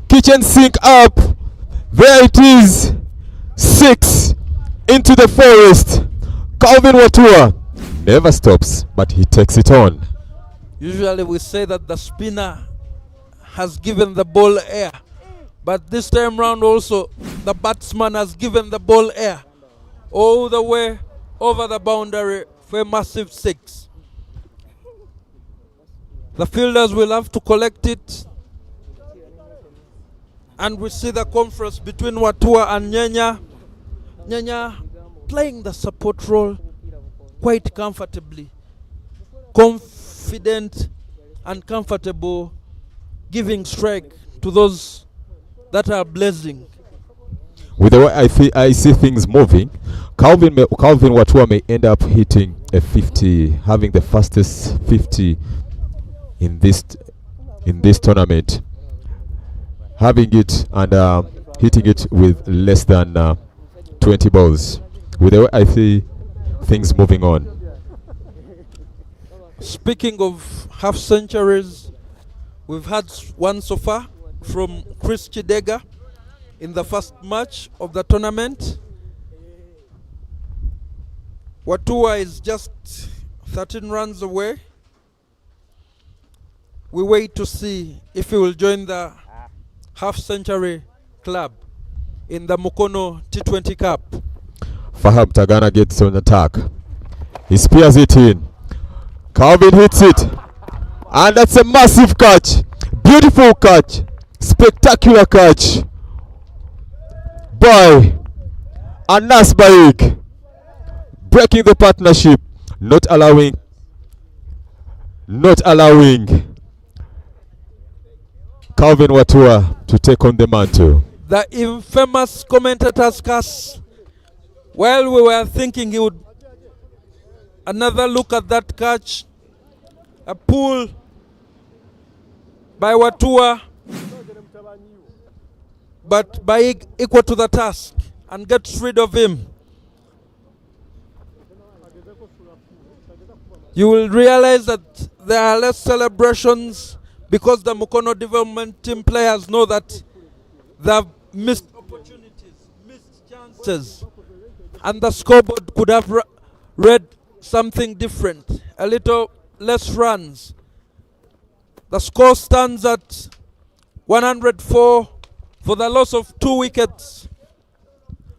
kitchen sink up. There it is. 6 into the forest. Calvin Watua never stops, but he takes it on. Usually we say that the spinner has given the ball air, but this time round also the batsman has given the ball air all the way over the boundary for a massive 6. The fielders will have to collect it, and we see the conference between Watua and Nyenya. Nyenya playing the support role quite comfortably, confident and comfortable, giving strike to those that are blazing. With the way I see things moving, Calvin Watua may end up hitting a 50, having the fastest 50 in this tournament, having it and hitting it with less than 20 balls. With the way I see things moving on. Speaking of half centuries, we've had one so far from Chris Chidega in the first match of the tournament. Watua is just 13 runs away. We wait to see if he will join the half century club in the Mukono T20 Cup. Faham Tagana gets on attack. He spears it in. Calvin hits it. And that's a massive catch. Beautiful catch. Spectacular catch by Anas Baig. Breaking the partnership. Not allowing Calvin Watua to take on the mantle. The infamous commentator's curse. While we were thinking he would another look at that catch, a pull by Watua, but Baig equal to the task and gets rid of him. You will realize that there are less celebrations because the Mukono development team players know that they've missed opportunities, missed chances, and the scoreboard could have read something different, a little less runs. The score stands at 104 for the loss of 2 wickets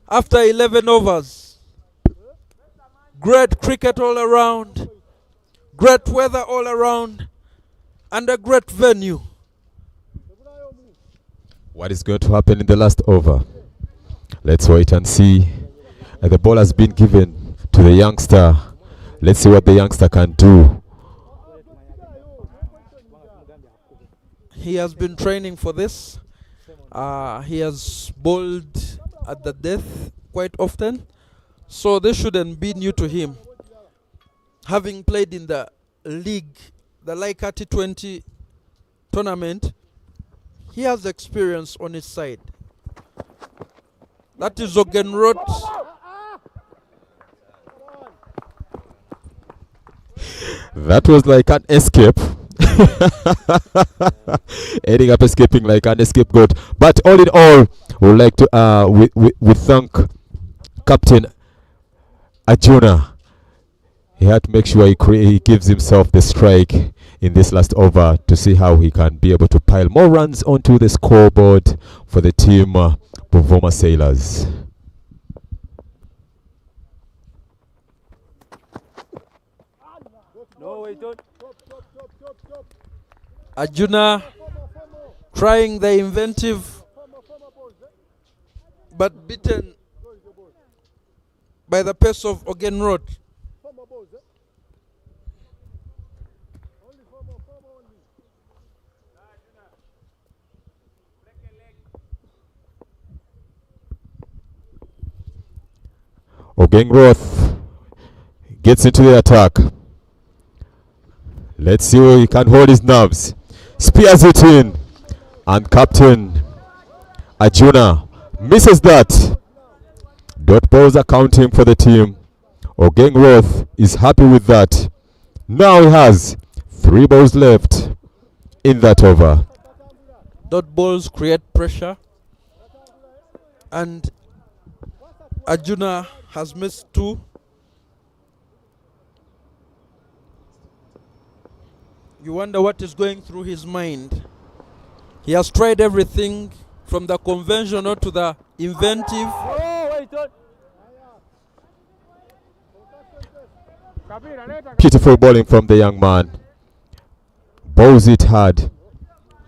after 11 overs. Great cricket all around, great weather all around, and a great venue. What is going to happen in the last over? Let's wait and see. The ball has been given to the youngster. Let's see what the youngster can do. He has been training for this. He has bowled at the death quite often. So this shouldn't be new to him. Having played in the league, the Laika T20 tournament, he has experience on his side. That is Ogenroth. That was like an escape. Ending up escaping like an scapegoat. But all in all, we would like to we thank Captain Ajuna. He had to make sure he gives himself the strike in this last over to see how he can be able to pile more runs onto the scoreboard for the team Buvuma Sailors. No, wait, don't. Ajuna trying the inventive, but beaten by the pace of Ogenroth. Ogenroth gets into the attack. Let's see where he can hold his nerves. Spears it in. And Captain Ajuna misses that. Dot balls are counting for the team. Ogenroth is happy with that. Now he has 3 balls left in that over. Dot balls create pressure, and Ajuna has missed 2. You wonder what is going through his mind. He has tried everything from the conventional to the inventive. Oh, wait, don't. Beautiful bowling from the young man. Bowls it hard.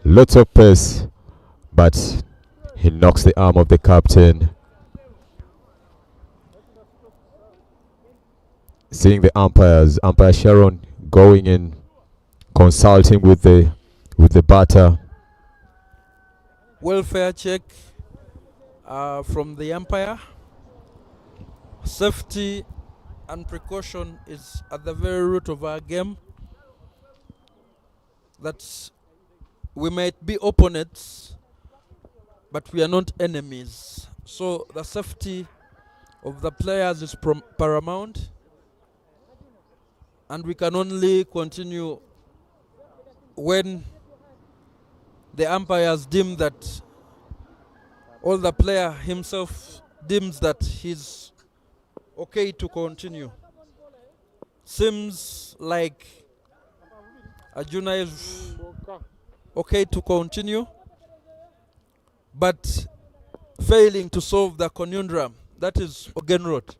Lots of pace. But he knocks the arm of the captain. Seeing the umpires. Umpire Sharon going in, consulting with the batter. Welfare check. from the umpire. Safety and precaution is at the very root of our game. That we might be opponents, but we are not enemies. So the safety of the players is paramount, and we can only continue when the umpires deem that, or the player himself deems that he's okay to continue. Seems like Arjuna is okay to continue, but failing to solve the conundrum. That is Ogenroth.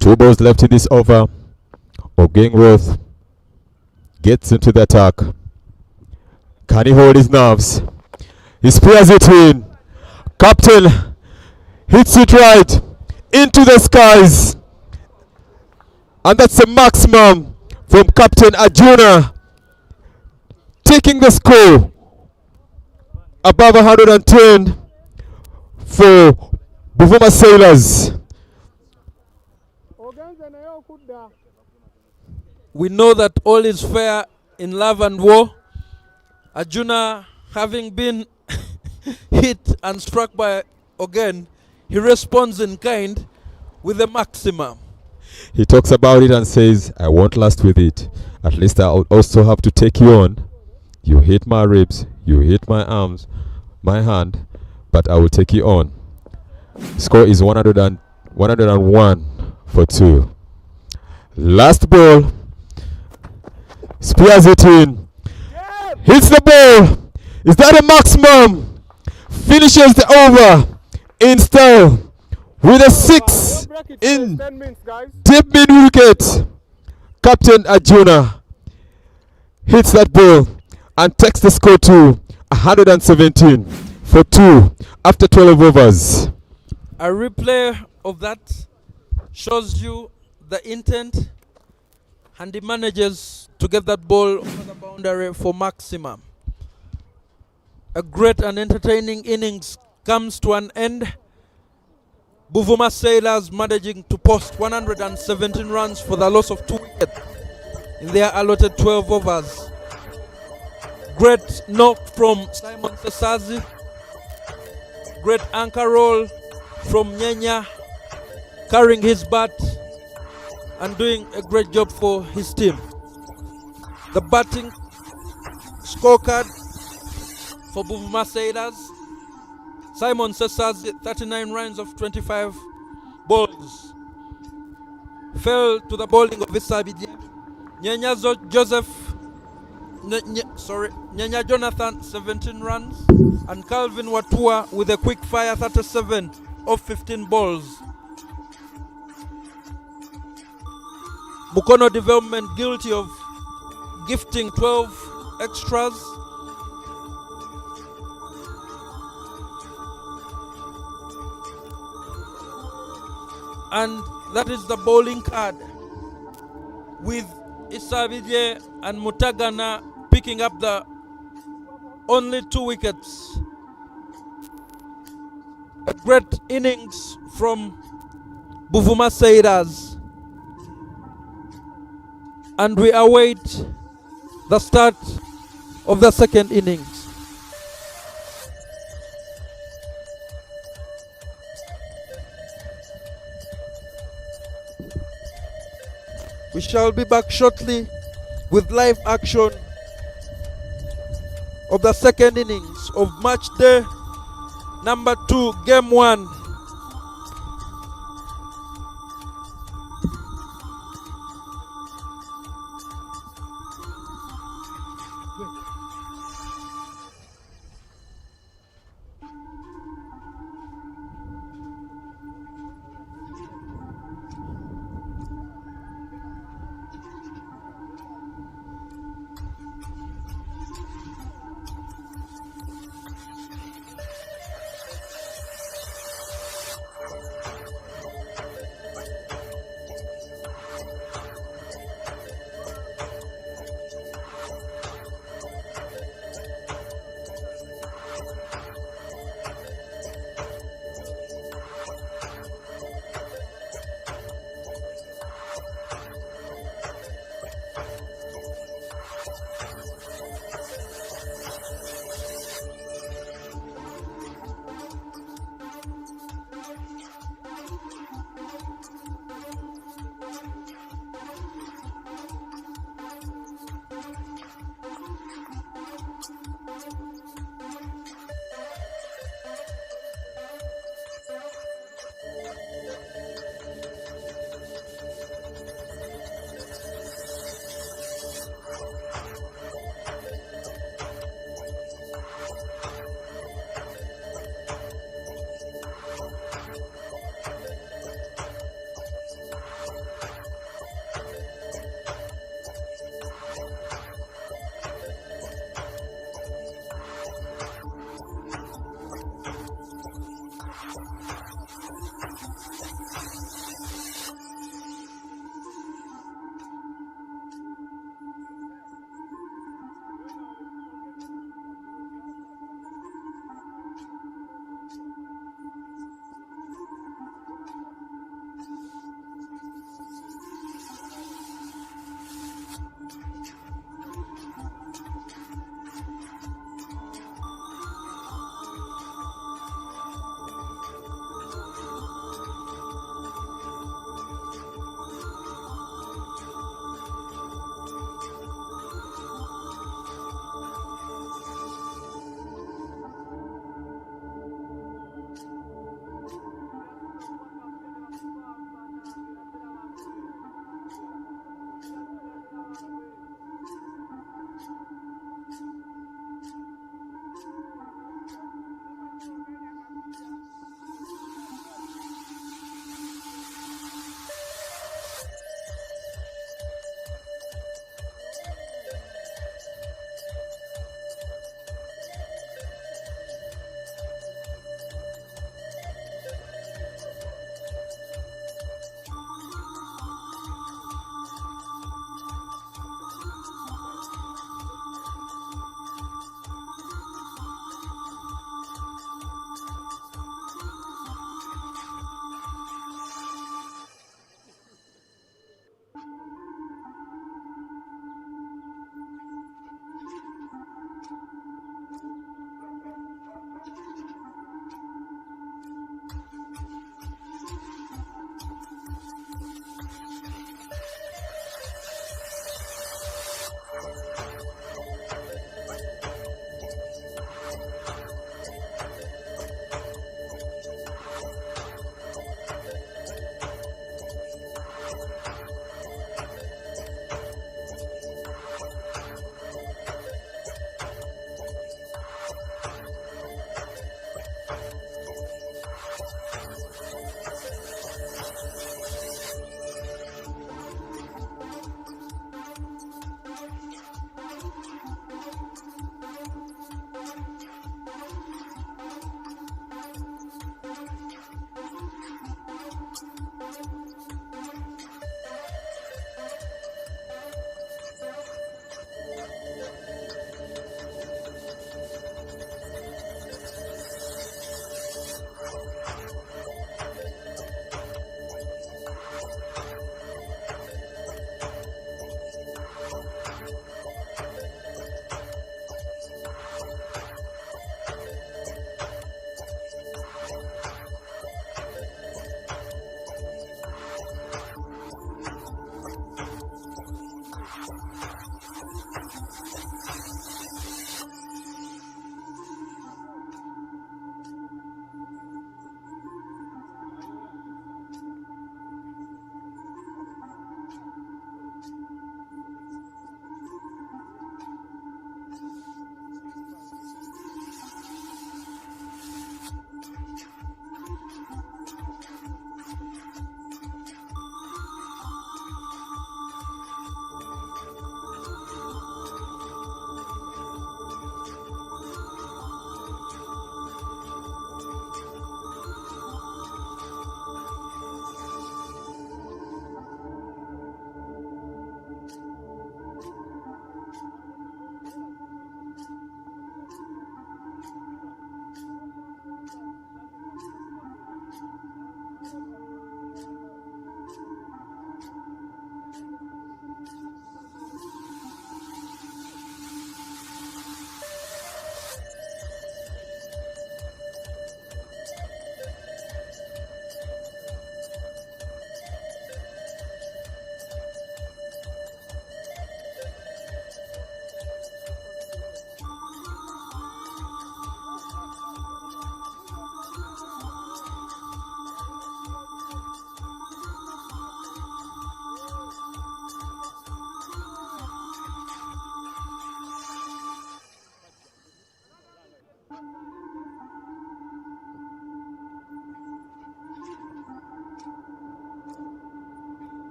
2 balls left in this over. Ogenroth gets into the attack. Can he hold his nerves? He spears it in. Captain hits it right into the skies. And that's a maximum from Captain Arjuna, taking the score above 110 for Buvuma Sailors. We know that all is fair in love and war. Arjuna, having been hit and struck by Ogen, he responds in kind with a maximum. He talks about it and says, I won't last with it. At least I'll also have to take you on. You hit my ribs, you hit my arms, my hand, but I will take you on. Score is 101 for 2. Last ball. Spears it in. Hits the ball. Is that a maximum? Finishes the over in style with a 6 in deep mid wicket. Captain Arjuna hits that ball and takes the score to 117 for 2 after 12 overs. A replay of that shows you the intent, and he manages to get that ball over the boundary for maximum. A great and entertaining innings comes to an end. Buvuma Sailors managing to post 117 runs for the loss of 2 wickets in their allotted 12 overs. Great knock from Simon Sesazi. Great anchor roll from Nyenya, carrying his bat and doing a great job for his team. The batting scorecard for Buvuma Sailors: Simon Sesazi, 39 runs of 25 balls. Fell to the bowling of Isabidie. Nyenya Nyenya Jonathan, 17 runs, and Calvin Watua with a quick fire 37 of 15 balls. Mukono Development guilty of gifting 12 extras. And that is the bowling card, with Isabidie and Mutagana picking up the only 2 wickets. A great innings from Buvuma Sailors. And we await the start of the second innings. We shall be back shortly with live action of the second innings of match day number 2, game 1.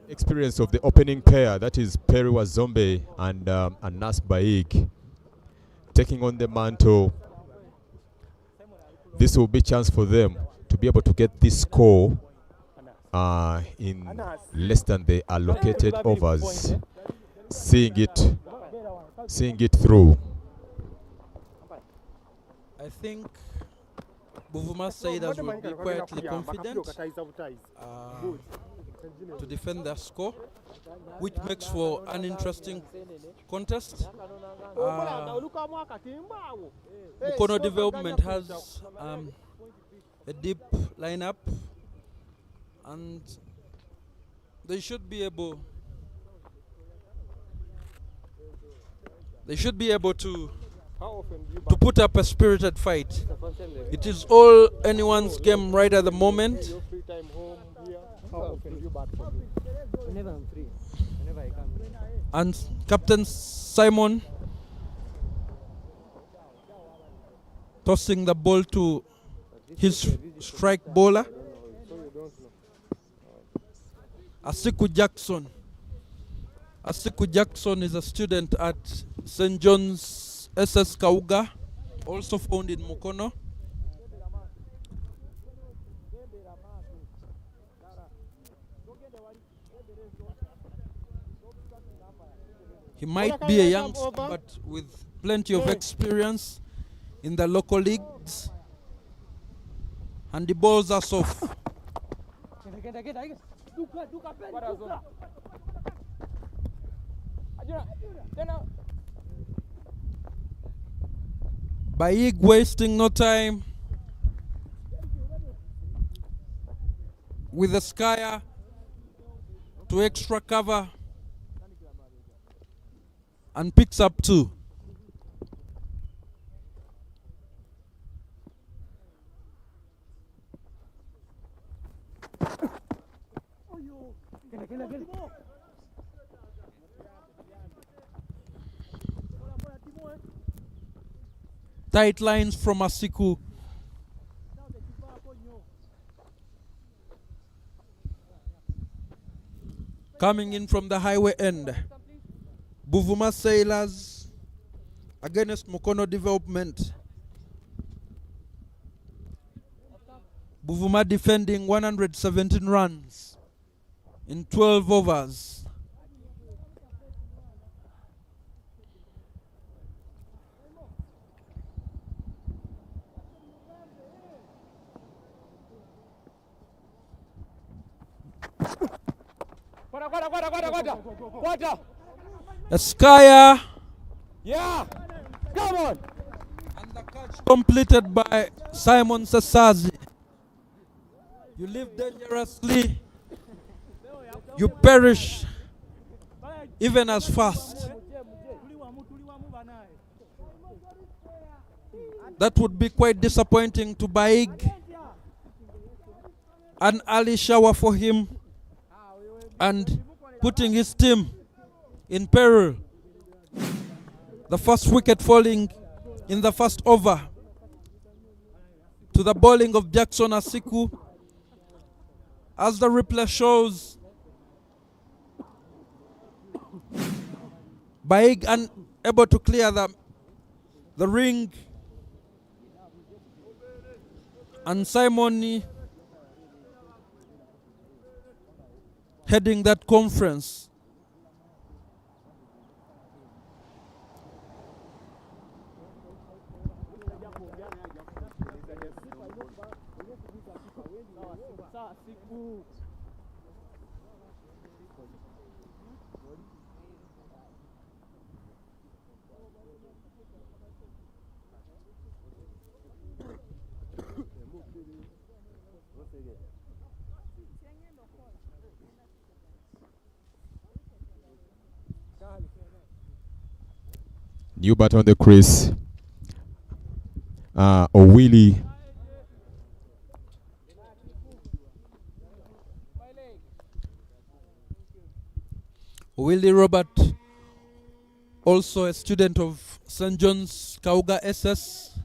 Experience of the opening pair, that is Perry Wazombe and Anas Baig, taking on the mantle. This will be a chance for them to be able to get this score in less than the allocated overs, seeing it through. I think Buvuma Sailors will be quietly confident to defend their score, which makes for an interesting contest. Mukono Development has a deep lineup, and They should be able to put up a spirited fight. It is all anyone's game right at the moment. Whenever I'm free, whenever I come. And Captain Simon tossing the ball to his strike bowler, Asiku Jackson. Asiku Jackson is a student at St. John's SS Kauga, also found in Mukono. He might be a youngster, but with plenty of experience in the local leagues. And the balls are soft. Baig wasting no time with the Skyer to extra cover and picks up 2. Tight lines from Asiku. Coming in from the highway end. Buvuma Sailors against Mukono Development. Buvuma defending 117 runs in 12 overs. Skyer. Yeah! Come on! And the catch completed by Simon Sasazi. You live dangerously. You perish even as fast. That would be quite disappointing to Baig. An early shower for him and putting his team in peril. The first wicket falling in the first over to the bowling of Jackson Asiku. As the replay shows, Baig unable to clear the ring, and Simon heading that conference. New bat on the crease. Owili. Willie Robert, also a student of St. John's Kauga SS.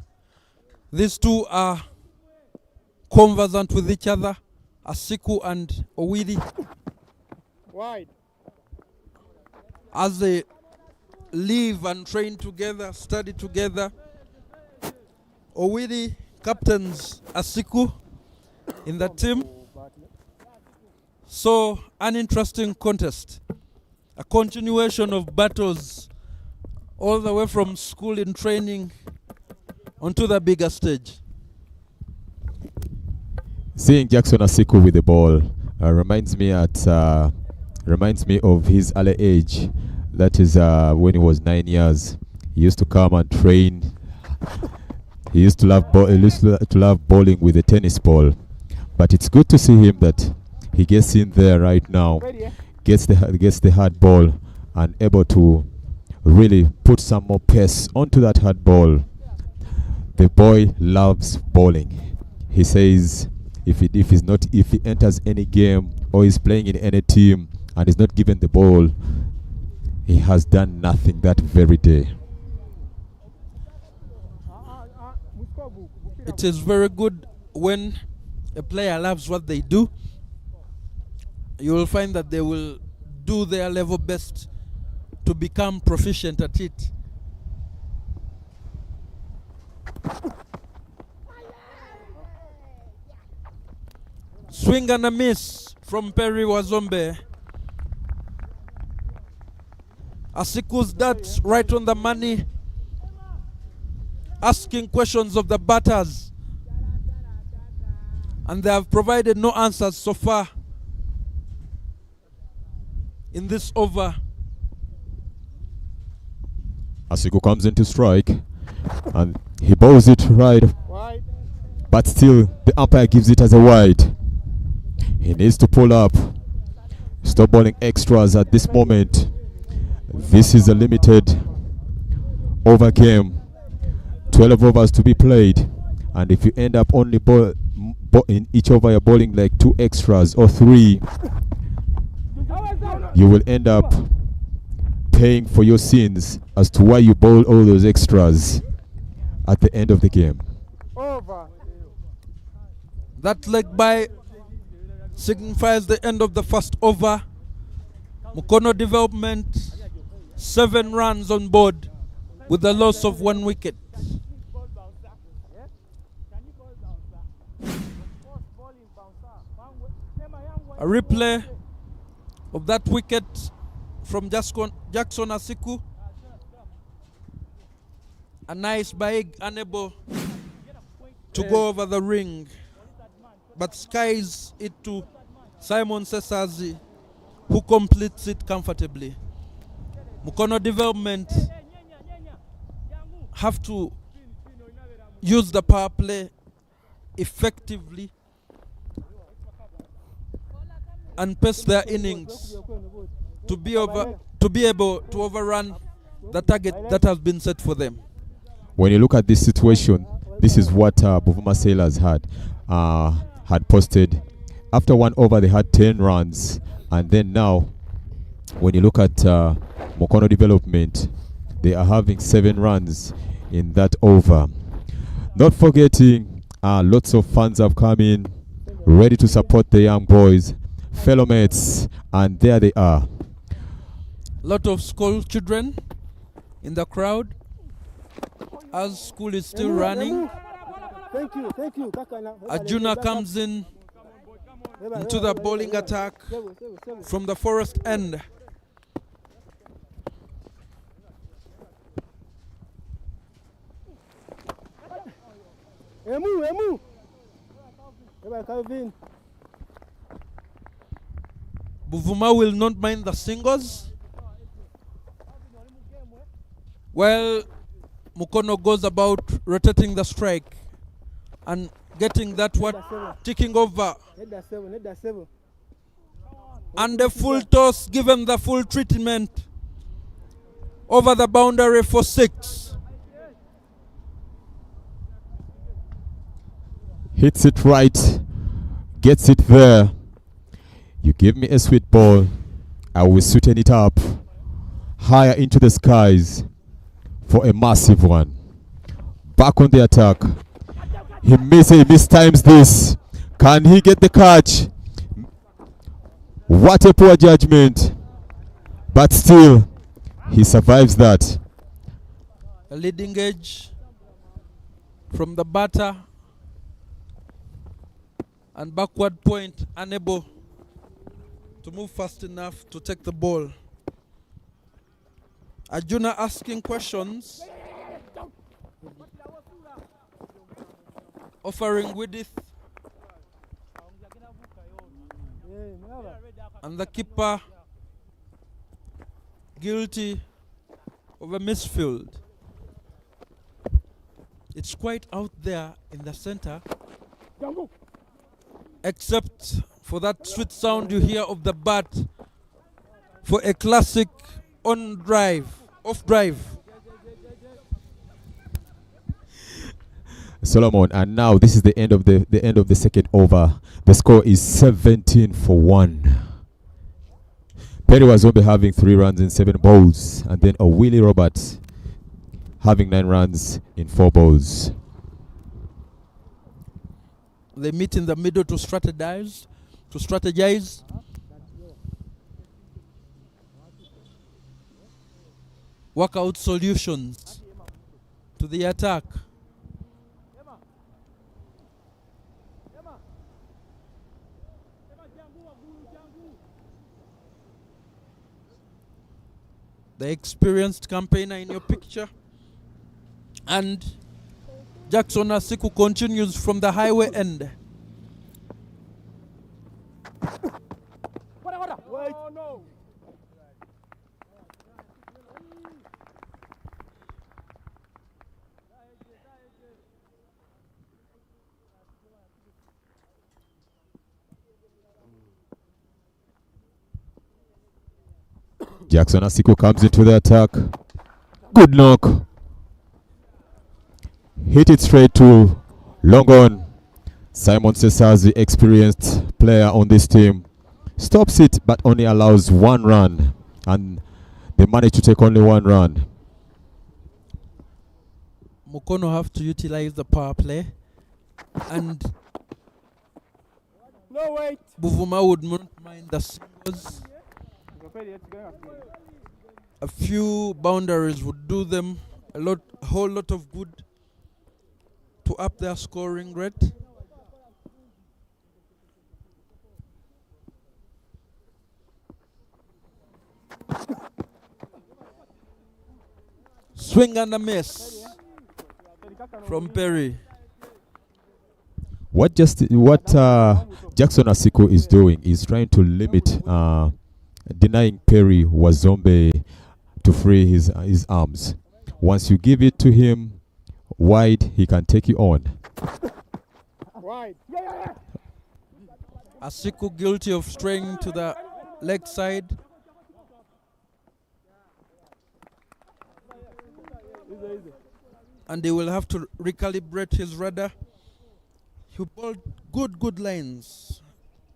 These two are conversant with each other, Asiku and Owili. Wide. As they live and train together, study together. Owili captains Asiku in the team. So, an interesting contest. A continuation of battles all the way from school in training onto the bigger stage. Seeing Jackson Asiku with the ball reminds me of his early age. That is when he was 9 years. He used to come and train. He used to love bowling with a tennis ball. But it's good to see him that He gets in there right now, Ready, eh? gets the hard ball, and able to really put some more pace onto that hard ball. The boy loves bowling. He says if he enters any game or is playing in any team and is not given the ball, he has done nothing that very day. It is very good when a player loves what they do. You will find that they will do their level best to become proficient at it. Swing and a miss from Perry Wazombe. Asiku's that's right on the money, asking questions of the batters, and they have provided no answers so far in this over. Asiku comes in to strike and he bowls it right, Wide. but still the umpire gives it as a wide. He needs to pull up. Stop bowling extras at this moment. This is a limited over game. 12 overs to be played, and if you end up only in each over you're bowling like 2 extras or 3, you will end up paying for your sins as to why you bowl all those extras at the end of the game. Over. That leg by signifies the end of the first over. Mukono Development 7 runs on board with the loss of 1 wicket. A replay of that wicket from Jackson Asiku. A nice bag, unable to go over the ring, but skies it to Simon Sesazi, who completes it comfortably. Mukono Development have to use the power play effectively and pace their innings to be able to overrun the target that has been set for them. When you look at this situation, this is what Buvuma Sailors had posted. After 1 over, they had 10 runs, and then now, when you look at Mukono Development, they are having 7 runs in that over. Not forgetting, lots of fans have come in, ready to support the young boys, fellow mates, and there they are. Lot of school children in the crowd as school is still running. Thank you. Arjuna comes in into the bowling attack from the forest end. Emu. Calvin. Buvuma will not mind the singles. Well, Mukono goes about rotating the strike and getting that ticking over. Hit that 7. And the full toss, given the full treatment over the boundary for 6. Hits it right, gets it there. You give me a sweet ball, I will sweeten it up higher into the skies for a massive one. Back on the attack. He mistimes this. Can he get the catch? What a poor judgment. But still, he survives that. A leading edge from the batter and backward point, unable to move fast enough to take the ball. Arjuna asking questions, offering width, and the keeper guilty of a misfield. It's quite out there in the center. except for that sweet sound you hear of the bat for a classic off drive. Solomon, and now this is the end of the second over. The score is 17-1. Perry Wazombe having 3 runs in 7 balls, and then a Willie Roberts having 9 runs in 4 balls. They meet in the middle to strategize. Work out solutions to the attack. The experienced campaigner in your picture. And Jackson Asiku continues from the highway end. Jackson Asiku comes into the attack. Good knock. Hit it straight to long on. Simon Cesar, the experienced player on this team, stops it but only allows 1 run, and they manage to take only 1 run. Mukono have to utilize the power play, and Buvuma would not mind the singles. A few boundaries would do them a whole lot of good to up their scoring rate. Swing and a miss from Perry. What Jackson Asiku is doing is trying to limit, denying Perry Wazombe to free his arms. Once you give it to him wide, he can take you on. Asiku guilty of straying to the leg side. And they will have to recalibrate his rudder. He bowled good lines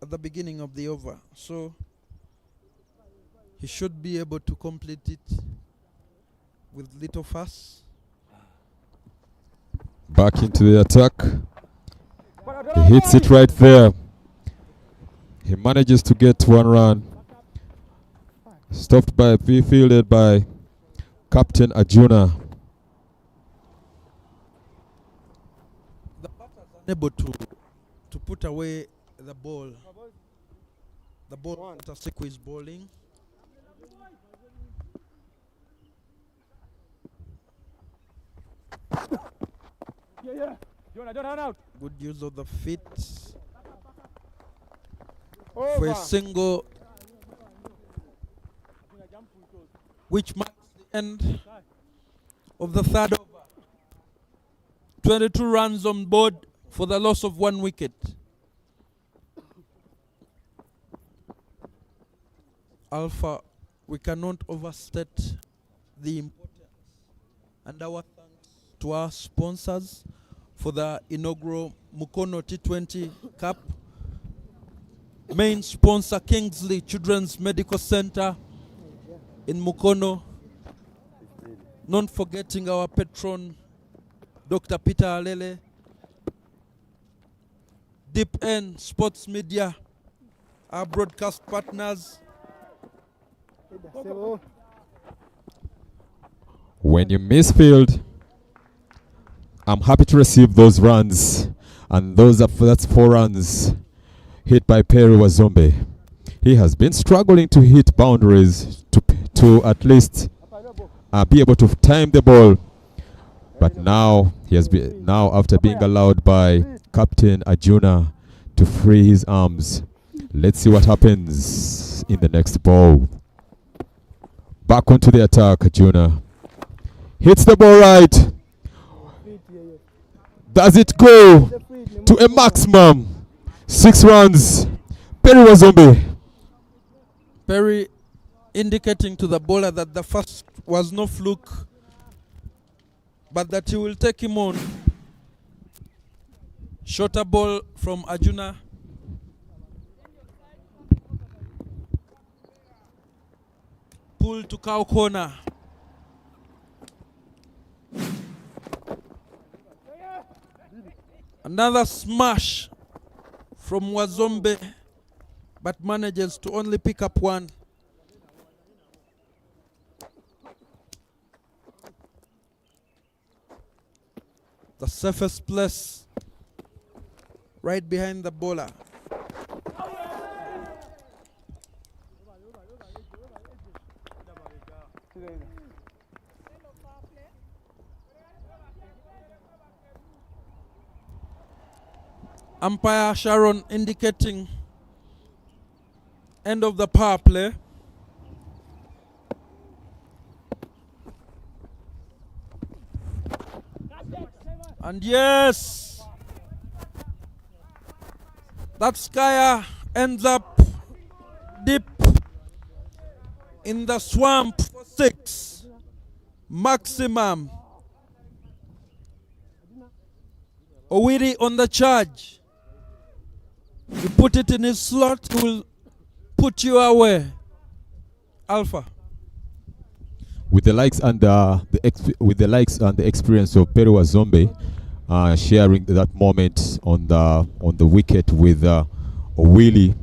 at the beginning of the over, so he should be able to complete it with little fuss. Back into the attack. He hits it right there. He manages to get 1 run. Fielded by Captain Arjuna. The batter is unable to put away the ball. The ball that Asiku is bowling. Good use of the feet for a single, which marks the end of the third over. 22 runs on board for the loss of 1 wicket. Alpha, we cannot overstate the importance and our thanks to our sponsors for the inaugural Mukono T20 Cup. Main sponsor Kingsley Children's Medical Center in Mukono. Not forgetting our patron Dr. Peter Alele. Deep End Sports Media, our broadcast partners. When you misfield, I'm happy to receive those runs, and that's 4 runs hit by Perry Wazombe. He has been struggling to hit boundaries to at least be able to time the ball, but now after being allowed by Captain Arjuna to free his arms. Let's see what happens in the next ball. Back onto the attack, Arjuna hits the ball right. Does it go to a maximum? 6 runs. Perry Wazombe. Perry indicating to the bowler that the first was no fluke, but that he will take him on. Shorter ball from Arjuna. Pull to cow corner. Another smash from Wazombe, but manages to only pick up one. The safest place, right behind the bowler. Umpire Sharon indicating end of the power play. And yes, that Skyer ends up deep in the swamp for 6 maximum. Owiri on the charge. You put it in his slot, he will put you away. Alpha. With the likes and the experience of Perry Wazombe, sharing that moment on the wicket with Owili,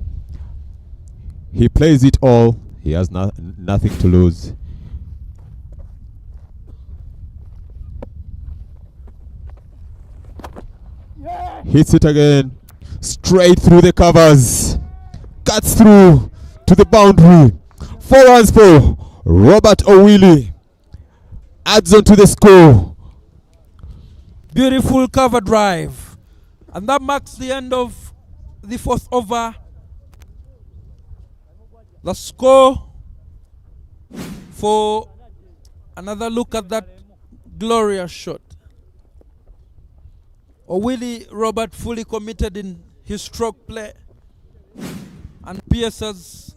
he plays it all. He has nothing to lose. Hits it again, straight through the covers, cuts through to the boundary. 4 runs for Robert Owili, adds on to the score. Beautiful cover drive, and that marks the end of the 4th over. The score for another look at that glorious shot. Owili Robert fully committed in his stroke play and pierces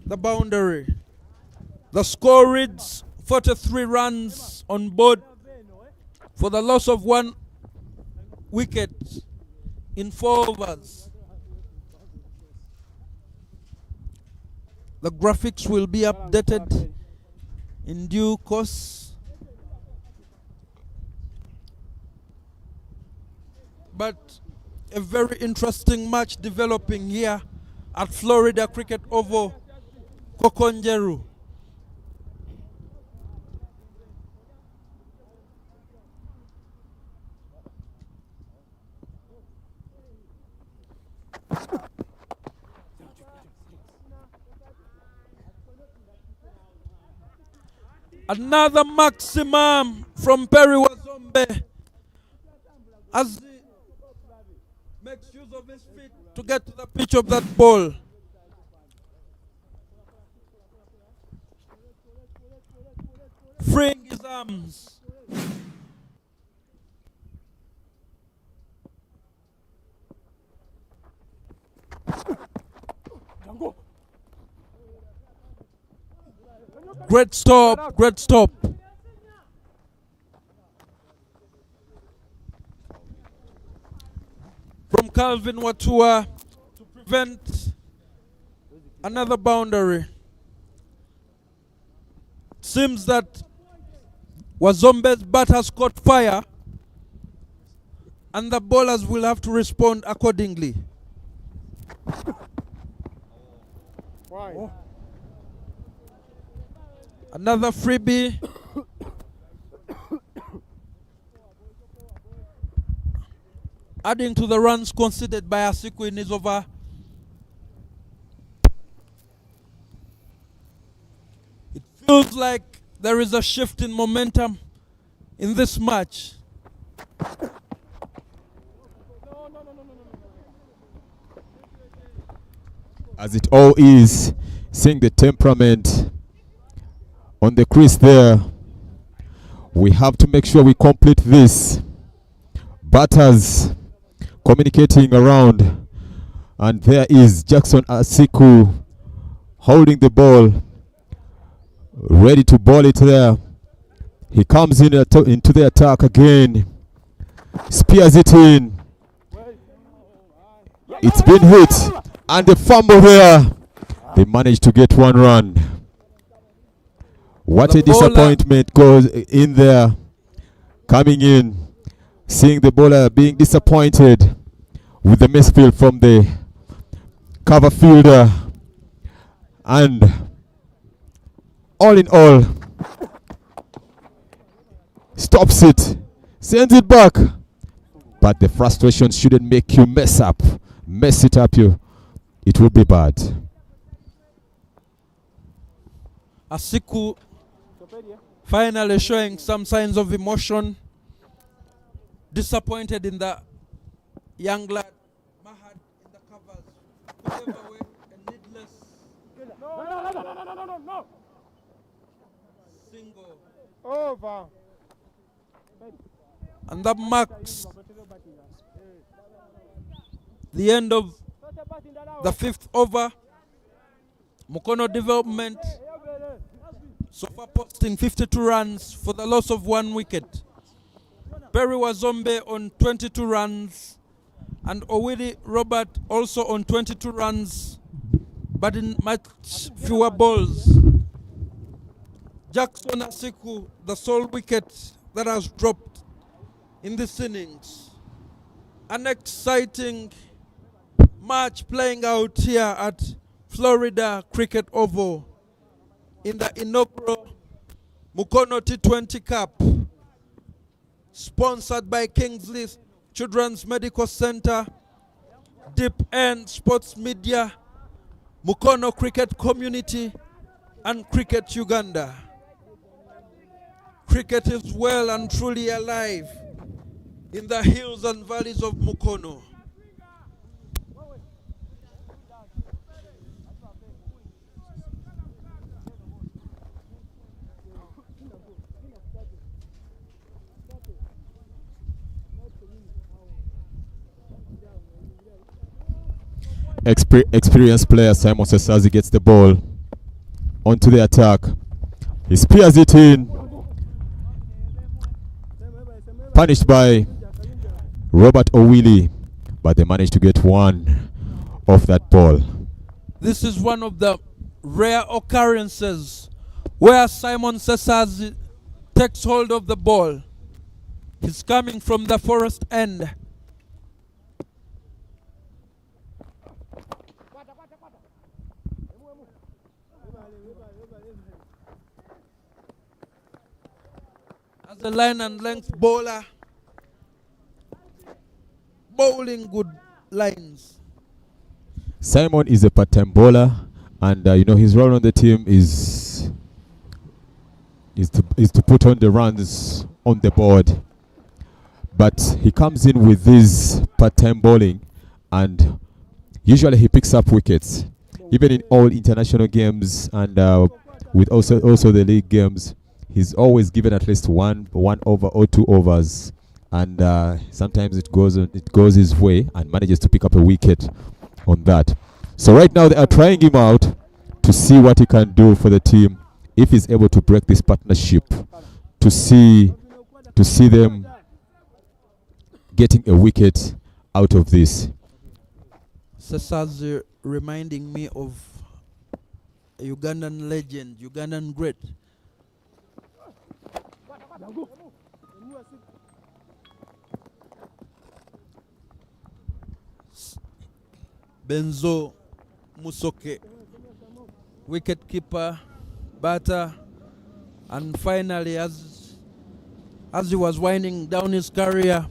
the boundary. The score reads 43 runs on board for the loss of 1 wicket in 4 overs. The graphics will be updated in due course. But a very interesting match developing here at Florida Cricket Oval, Kokonjeru. Another maximum from Perry Wazombe as he makes use of his feet to get to the pitch of that ball. Freeing his arms. Great stop, great stop. From Calvin Watua to prevent another boundary. Seems that Wazombe's bat has caught fire and the bowlers will have to respond accordingly. Oh. Another freebie. Adding to the runs conceded by Asiku in his over. It feels like there is a shift in momentum in this match. As it all is, seeing the temperament on the crease there, we have to make sure we complete this. Batters communicating around. And there is Jackson Asiku holding the ball, ready to ball it there. He comes in into the attack again. Spears it in. It's been hit. And the fumble there. They managed to get one run. What The a disappointment goes in there. Coming in. Seeing the bowler being disappointed with the misfield from the cover fielder. And all in all, stops it, sends it back. But the frustration shouldn't make you mess it up. It will be bad. Asiku finally showing some signs of emotion. Disappointed in the young lad Mahad in the covers. Who gave away a needless single. Over. And that marks the end of the 5th over. Mukono Development so far posting 52 runs for the loss of 1 wicket. Perry Wazombe on 22 runs and Owili Robert also on 22 runs, but in much fewer balls. Jackson Asiku, the sole wicket that has dropped in this innings. An exciting match playing out here at Florida Cricket Oval in the inaugural Mukono T20 Cup, sponsored by Kingsley Children's Medical Center, Deep End Sports Media, Mukono Cricket Community, and Cricket Uganda. Cricket is well and truly alive in the hills and valleys of Mukono. Experienced player Simon Sesazi gets the ball onto the attack. He spears it in. Punished by Robert Owili, but they managed to get one off that ball. This is one of the rare occurrences where Simon Sesazi takes hold of the ball. He's coming from the forest end. As a line and length bowler, bowling good lines. Simon is a part-time bowler, and his role on the team is to put on the runs on the board. But he comes in with this part-time bowling, and usually he picks up wickets, even in all international games and with also the league games. He's always given at least one over or 2 overs, and sometimes it goes his way and manages to pick up a wicket on that. So right now they are trying him out to see what he can do for the team, if he's able to break this partnership, to see them getting a wicket out of this. Sesazi reminding me of a Ugandan legend, Ugandan great. Benzo Musoke, wicket keeper, batter, and finally, as he was winding down his career,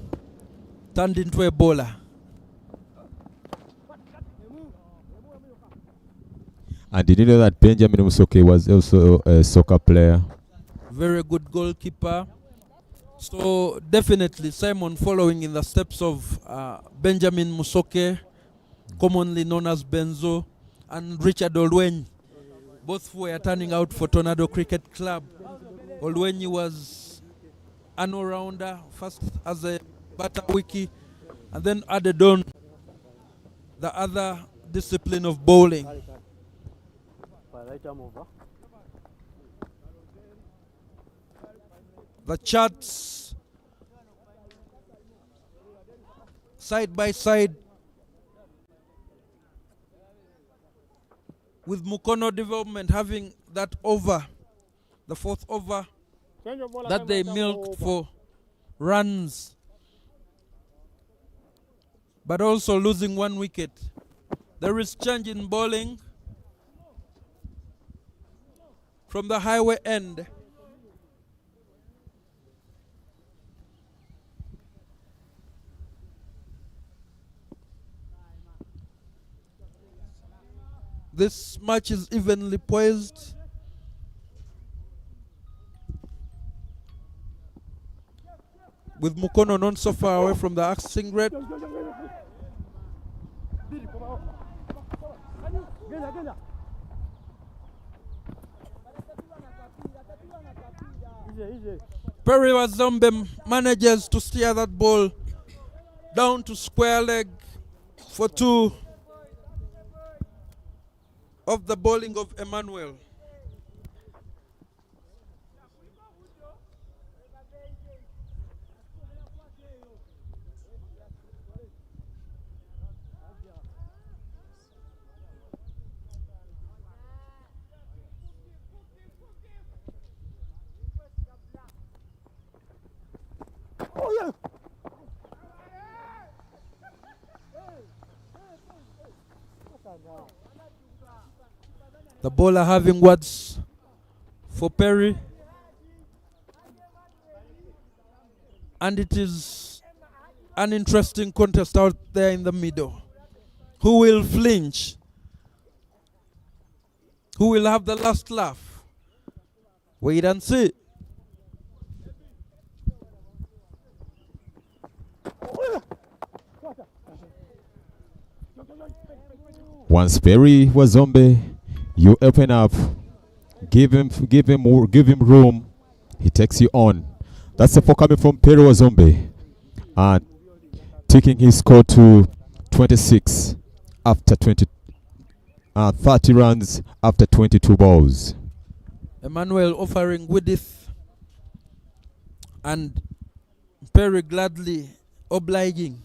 turned into a bowler. And did you know that Benjamin Musoke was also a soccer player? Very good goalkeeper. So definitely Simon following in the steps of Benjamin Musoke, commonly known as Benzo, and Richard Olwenyi. Both were turning out for Tornado Cricket Club. Olwenyi was an all-rounder, first as a batter wiki, and then added on the other discipline of bowling. Right arm over. The charts side by side with Mukono Development having that over, the fourth over that they milked for runs, but also losing 1 wicket. There is change in bowling from the highway end. This match is evenly poised. With Mukono not so far away from the axing red. Perry Wazombe manages to steer that ball down to square leg for two of the bowling of Emmanuel. The bowler having words for Perry, and it is an interesting contest out there in the middle. Who will flinch? Who will have the last laugh? Wait and see. Once Perry Wazombe, you open up, give him room. He takes you on. That's the four coming from Perry Wazombe, and taking his score to 26 after 30 runs after 22 balls. Emmanuel offering width, and Perry gladly obliging.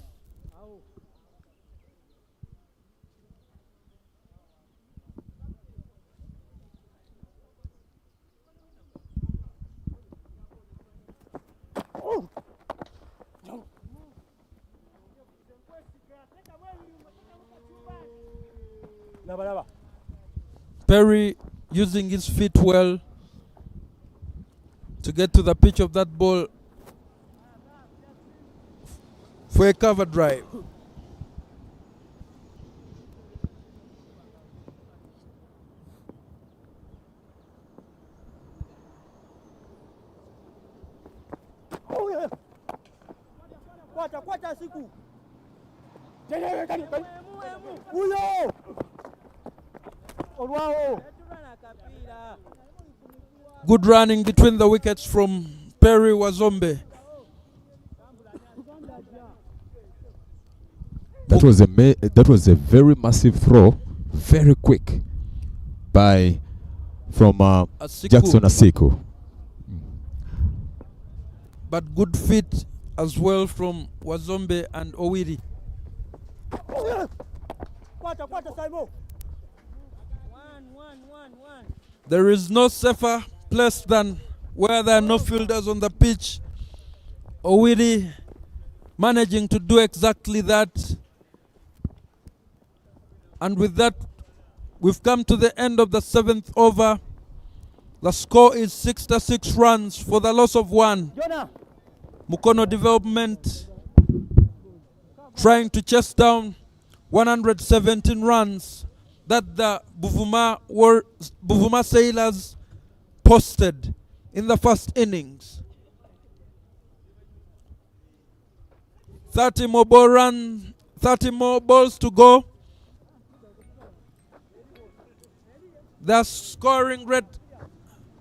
Perry using his feet well to get to the pitch of that ball for a cover drive. Good running between the wickets from Perry Wazombe. That was a very massive throw, very quick, from Jackson Asiku. But good feet as well from Wazombe and Owiri. There is no safer place than where there are no fielders on the pitch. Owiri managing to do exactly that. And with that, we've come to the end of the 7th over. The score is 66 runs for the loss of 1. Mukono Development trying to chase down 117 runs that the Buvuma Sailors posted in the first innings. 30 more balls to go. The scoring rate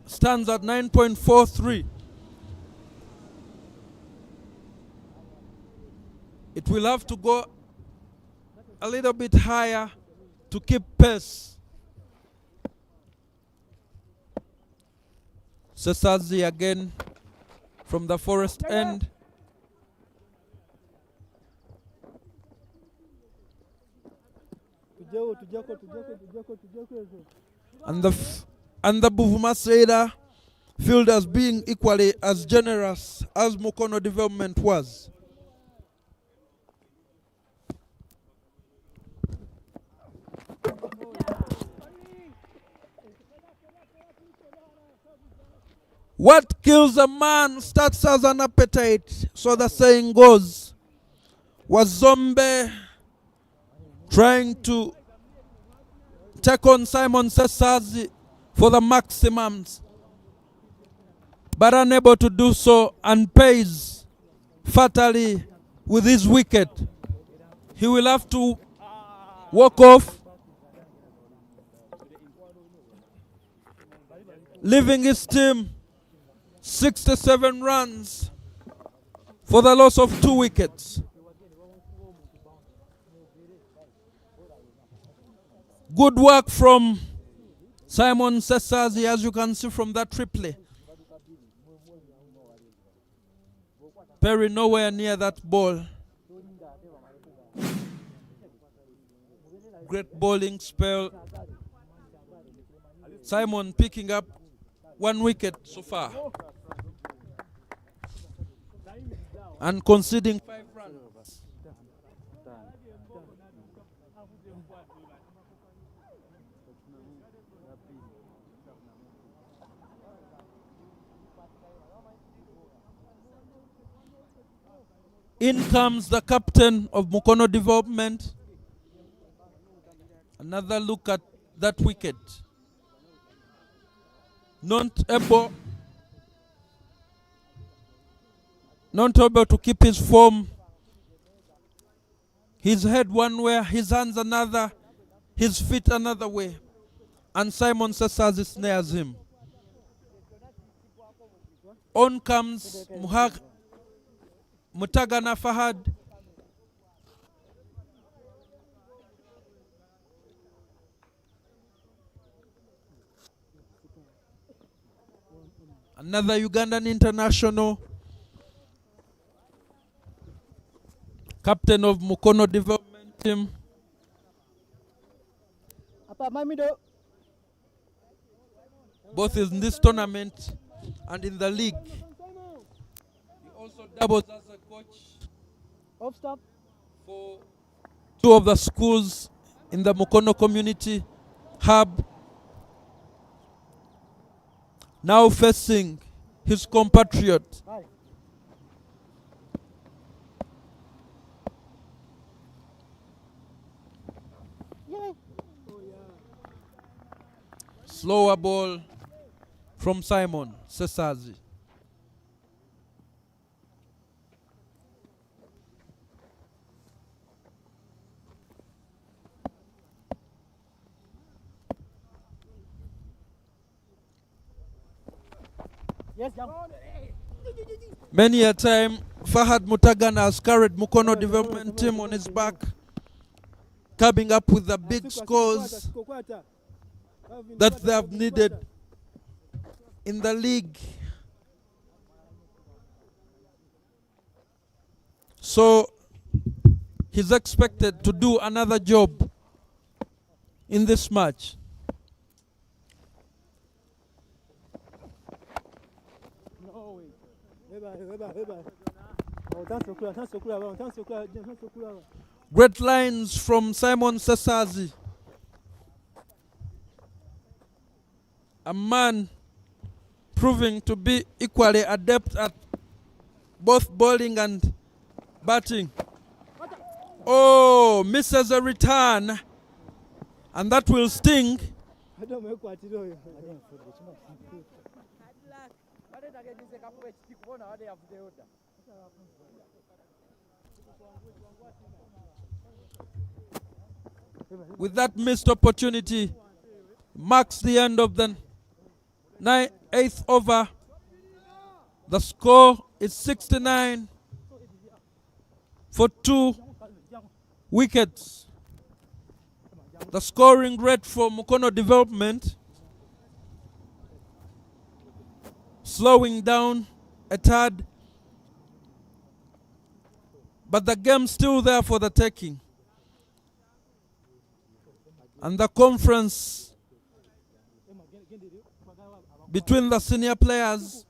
stands at 9.43. It will have to go a little bit higher to keep pace. Sesazi again from the forest end. And the Buvuma Seda fielders being equally as generous as Mukono Development was. What kills a man starts as an appetite, so the saying goes. Was Zombe trying to take on Simon Sesazi for the maximums, but unable to do so, and pays fatally with his wicket. He will have to walk off, leaving his team 67 runs for the loss of 2 wickets. Good work from Simon Sesazi, as you can see from that replay. Perry nowhere near that ball. Great bowling spell. Simon picking up 1 wicket so far and conceding 5 runs. In comes the captain of Mukono Development. Another look at that wicket. Not able to keep his form. His head one way, his hands another, his feet another way. And Simon Sesazi snares him. On comes Mutagana Fahad. Another Ugandan international, captain of Mukono Development Team. Both in this tournament and in the league. He also doubles as a coach for 2 of the schools in the Mukono community hub. Now facing his compatriot. Slower ball from Simon Sesazi. Many a time, Fahad Mutagana has carried Mukono Development Team on his back, coming up with the big scores that they have needed in the league. So he's expected to do another job in this match. Great lines from Simon Sesazi. A man proving to be equally adept at both bowling and batting. Oh, misses a return, and that will sting. With that missed opportunity, marks the end of the 8th over. The score is 69 for 2 wickets. The scoring rate for Mukono Development slowing down a tad, but the game's still there for the taking. And the conference between the senior players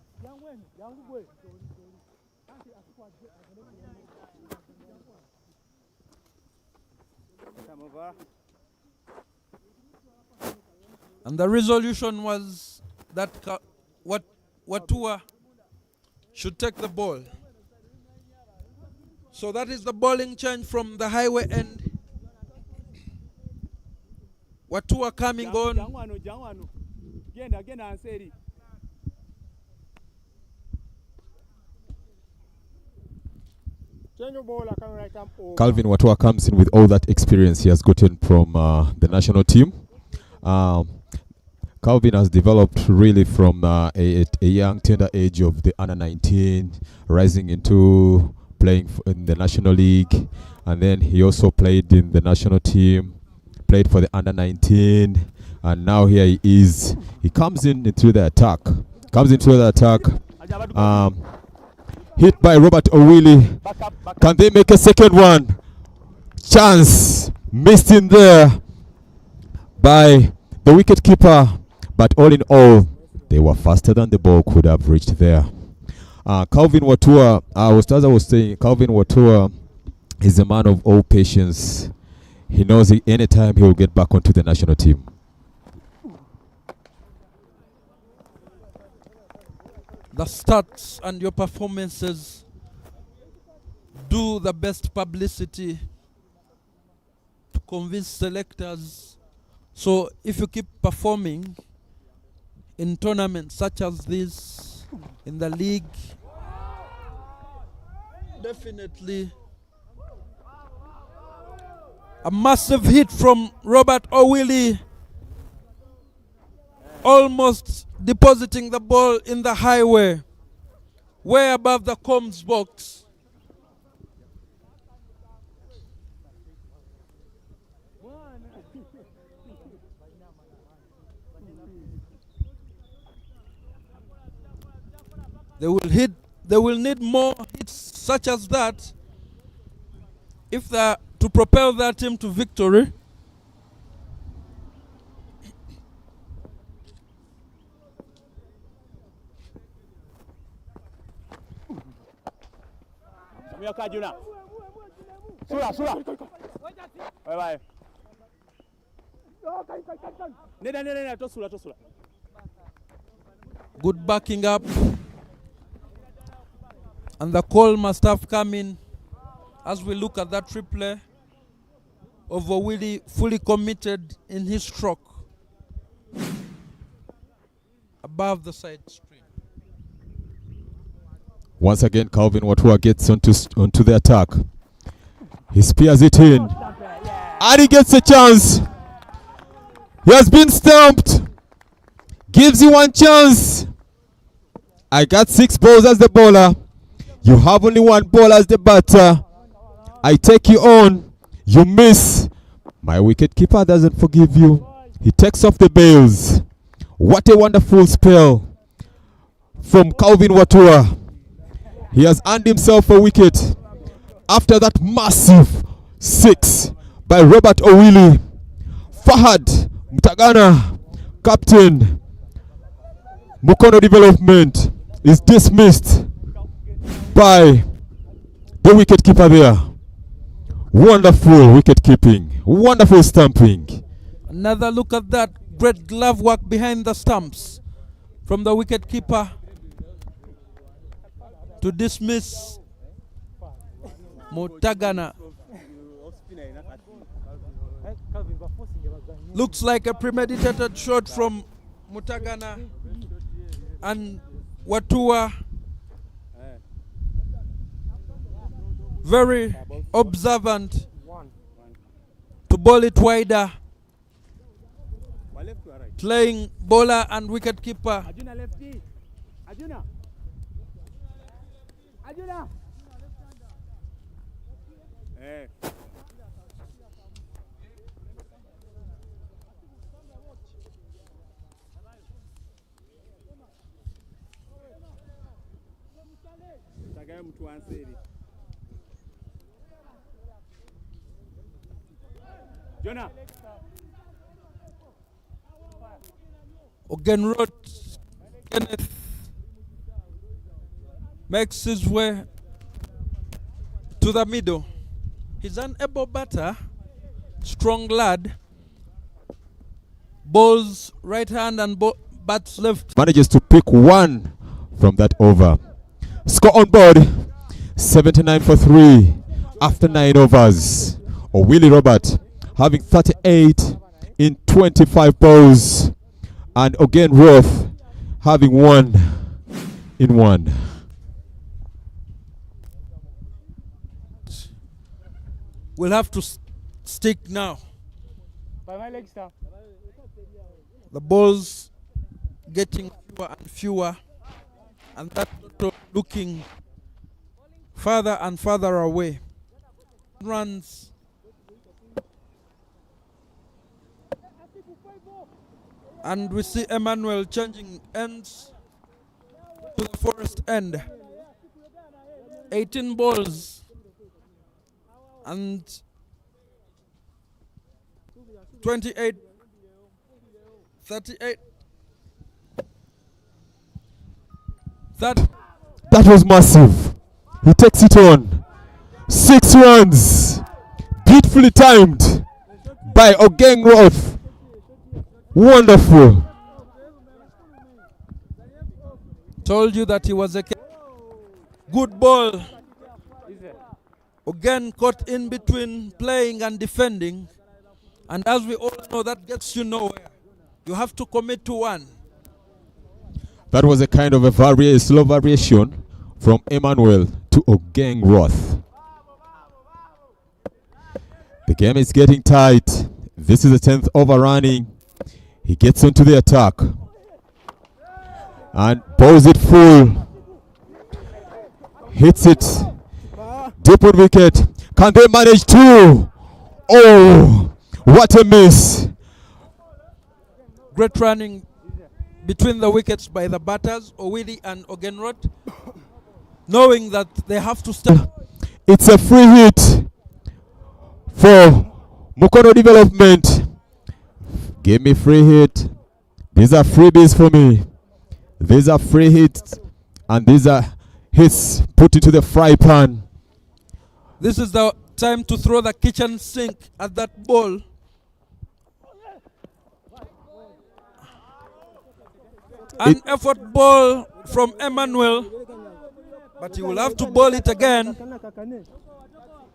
and the resolution was that Watua should take the ball. So that is the bowling change from the highway end. Watua coming on. Calvin Watua comes in with all that experience he has gotten from the national team. Calvin has developed really from a young, tender age of the under 19, rising into playing in the National League, and then he also played in the national team, played for the under 19, and now here he is. He comes into the attack. Hit by Robert Owili. Can they make a second one? Chance missed in there by the wicket keeper. But all in all, they were faster than the ball could have reached there. Calvin Watua, as I was saying, Calvin Watua is a man of all patience. He knows anytime he will get back onto the national team. The stats and your performances do the best publicity to convince selectors. So if you keep performing in tournaments such as this, in the league, definitely a massive hit from Robert Owili, almost depositing the ball in the highway, way above the comms box. They will need more hits such as that if they're to propel their team to victory. Good backing up. And the call must have come in as we look at that replay of Owili fully committed in his stroke above the side screen. Once again, Calvin Watua gets onto the attack. He spears it in. And he gets a chance. He has been stumped. Gives you one chance. I got 6 balls as the bowler. You have only 1 ball as the batter. I take you on. You miss. My wicket keeper doesn't forgive you. He takes off the bails. What a wonderful spell from Calvin Watua. He has earned himself a wicket after that massive 6 by Robert Owili. Fahad Mutagana, captain, Mukono Development, is dismissed by the wicket keeper there. Wonderful wicket keeping, wonderful stamping. Another look at that great glove work behind the stumps from the wicket keeper to dismiss Mutagana. Looks like a premeditated shot from Mutagana, and Watua very observant to bowl it wider, playing bowler and wicket keeper. Ogenrod Kenneth makes his way to the middle. He's an able batter, strong lad. Bowls right hand and bats left. Manages to pick one from that over. Score on board 79 for 3 after 9 overs. Willie Robert having 38 in 25 balls, and again Roth having 1 in 1. We'll have to stick now. The balls getting fewer and fewer, and that looking further and further away. Runs. And we see Emmanuel changing ends to the forest end. 18 balls and 28, 38. That was massive. He takes it on. 6 runs. Beautifully timed by Ogeng Roth. Wonderful. told you that he was a good ball. Again caught in between playing and defending. And as we all know, that gets you nowhere. You have to commit to one. That was a kind of a slow variation from Emmanuel to Ogeng Roth. The game is getting tight. This is the 10th over running. He gets into the attack and bowls it full. Hits it deep on wicket. Can they manage to? Oh, what a miss. Great running between the wickets by the batters, Owili and Ogenrod, knowing that they have to stop. It's a free hit for Mukono Development. Give me free hit. These are freebies for me. These are free hits, and these are hits put into the fry pan. This is the time to throw the kitchen sink at that ball. An effort ball from Emmanuel, but he will have to ball it again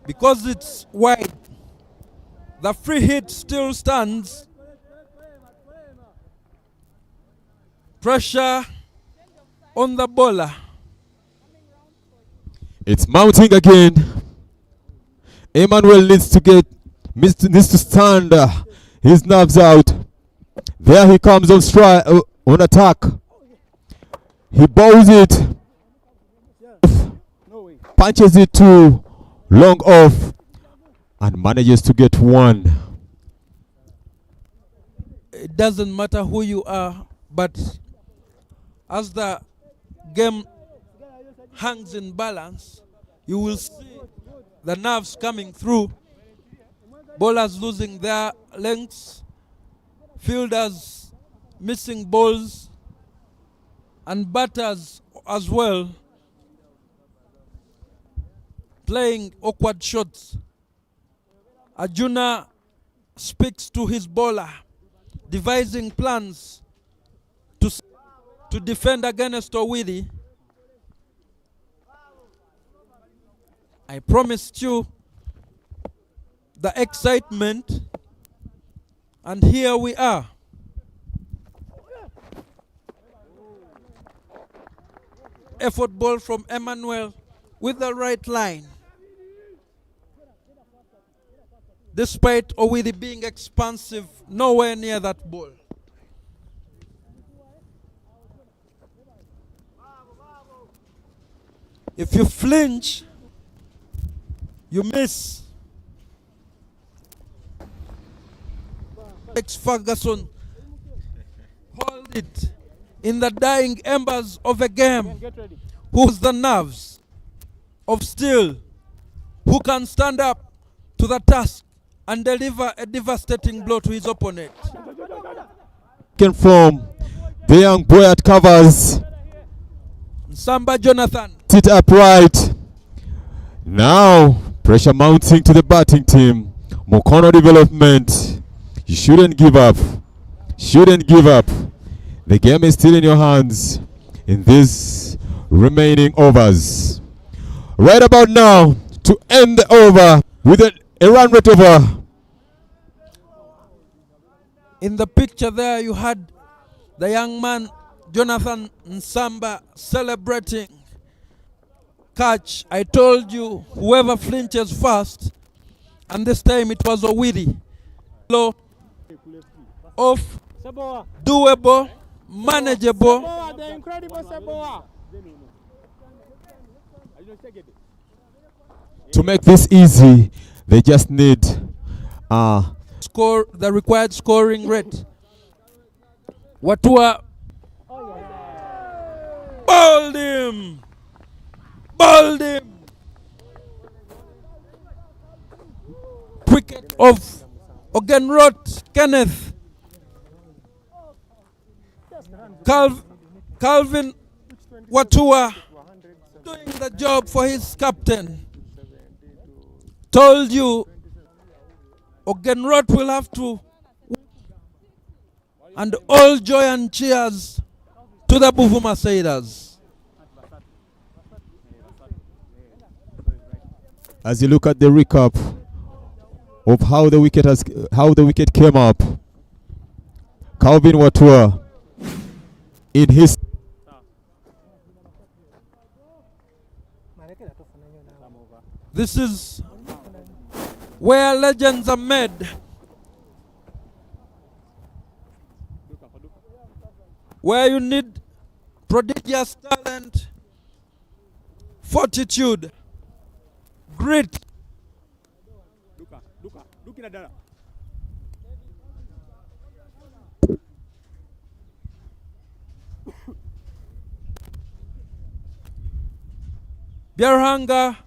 because it's wide. The free hit still stands. Pressure on the bowler. It's mounting again. Emmanuel needs to stand his nerves out. There he comes on strike, on attack. He bowls it, punches it to long off, and manages to get one. It doesn't matter who you are, but as the game hangs in balance, you will see the nerves coming through, bowlers losing their lengths, fielders missing balls, and batters as well playing awkward shots. Arjuna speaks to his bowler, devising plans to defend against Owili. I promised you the excitement, and here we are. Effort ball from Emmanuel with the right line. Despite Owili being expansive, nowhere near that ball. If you flinch, you miss. Alex Ferguson hold it in the dying embers of a game. Who's the nerves of steel? Who can stand up to the task and deliver a devastating blow to his opponent? From the young boy at covers. Samba Jonathan. Sit upright. Now, pressure mounting to the batting team. Mukono development. You shouldn't give up. Shouldn't give up. The game is still in your hands in these remaining overs. Right about now, to end the over with a run rate over. In the picture there, you had the young man, Jonathan Nsamba, celebrating catch. I told you, whoever flinches first, and this time it was Owiri. Low, off, doable, manageable. The incredible Seboa. To make this easy, they just need score the required scoring rate. Watua bowled him. Bowled him. Wicket of Ogenrot Kenneth. Calvin Watua doing the job for his captain. Told you Ogenrot will have to, and all joy and cheers to the Buvuma Sailors. as you look at the recap of how the wicket came up. Calvin Watua in his This is where legends are made. Where you need prodigious talent, fortitude, grit. Biarhanga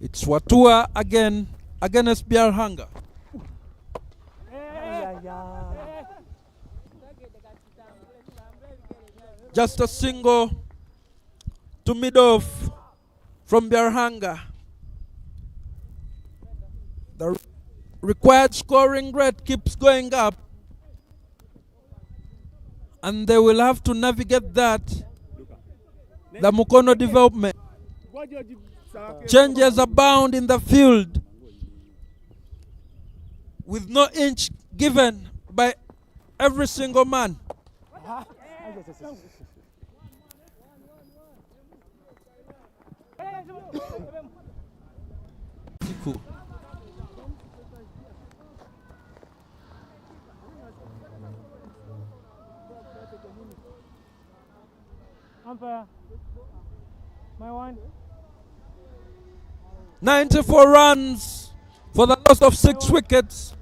it's Watua again against Biarhanga. Just a single to mid-off from Biarhanga. The required scoring rate keeps going up, and they will have to navigate that. The Mukono development. Changes abound in the field, with no inch given by every single man. Umpire. My one. 94 runs for the loss of 6 wickets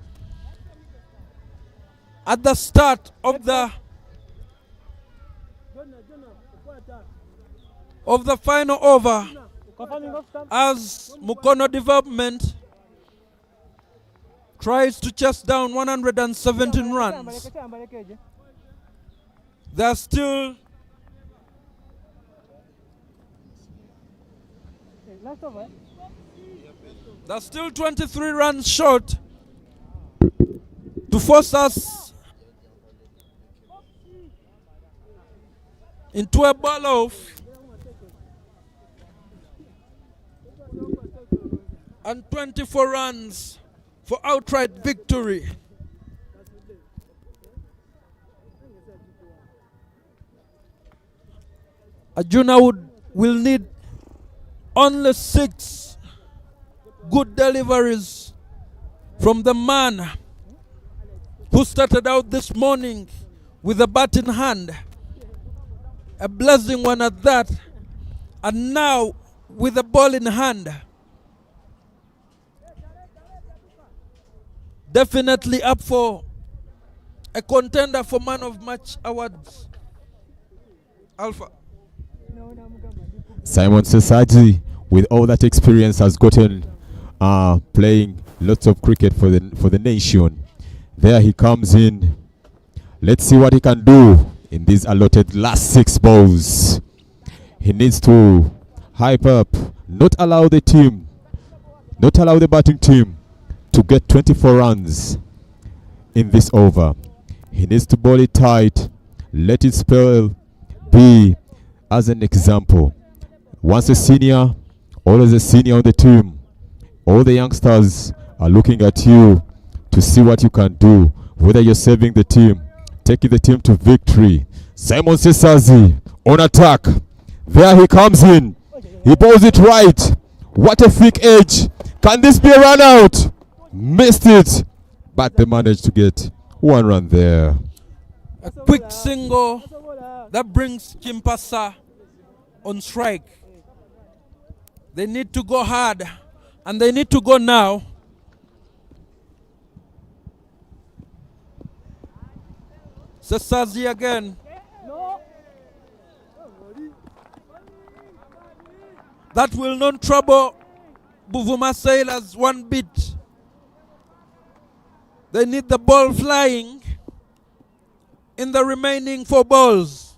at the start of the final over, as Mukono development tries to chase down 117 runs. They're still They're still 23 runs short to force us into a ball off, and 24 runs for outright victory. Arjuna will need only 6 good deliveries from the man who started out this morning with a bat in hand, a blazing one at that, and now with a ball in hand, Definitely up for a contender for Man of Match awards. Alpha. Simon Sesaji, with all that experience, has gotten playing lots of cricket for the nation. There he comes in. Let's see what he can do in these allotted last 6 balls. He needs to hype up, not allow the batting team to get 24 runs in this over. He needs to bowl it tight, let his spell be as an example. Once a senior, always a senior on the team. All the youngsters are looking at you to see what you can do, whether you're saving the team, taking the team to victory. Simon Sesazi on attack. There he comes in. He bowls it right. What a thick edge. Can this be a run out? Missed it. But they managed to get 1 run there. A quick single that brings Chimpasa on strike. They need to go hard, and they need to go now. Sesazi again. That will not trouble Buvuma Sailors one bit. They need the ball flying in the remaining 4 balls.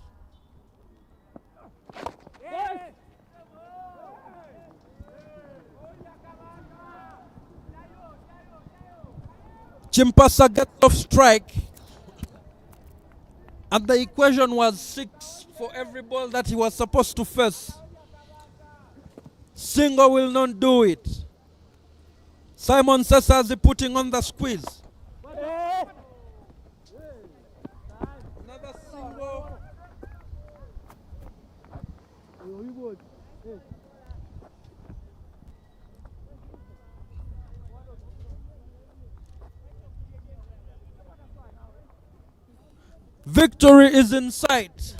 Chimpasa gets off strike, and the equation was 6 for every ball that he was supposed to face. Single will not do it. Simon Sesazi putting on the squeeze. Another single. Victory is in sight.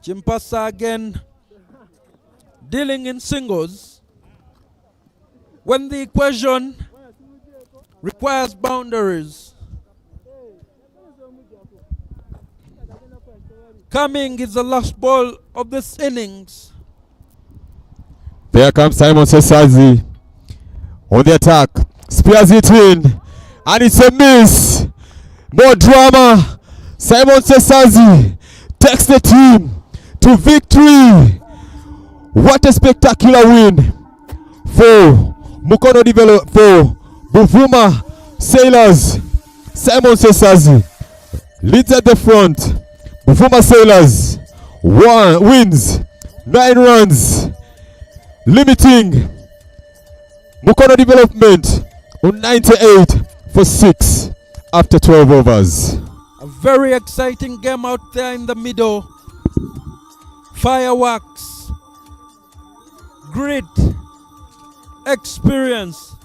Chimpasa again dealing in singles when the equation requires boundaries. Coming is the last ball of this innings. There comes Simon Sesazi on the attack. Spears it in, and it's a miss. More drama. Simon Sesazi takes the team to victory. What a spectacular win for Mukono for Buvuma Sailors. Simon Sesazi leads at the front. Buvuma Sailors wins 9 runs, limiting Mukono Development on 98 for 6 after 12 overs. A very exciting game out there in the middle. Fireworks, grit, experience,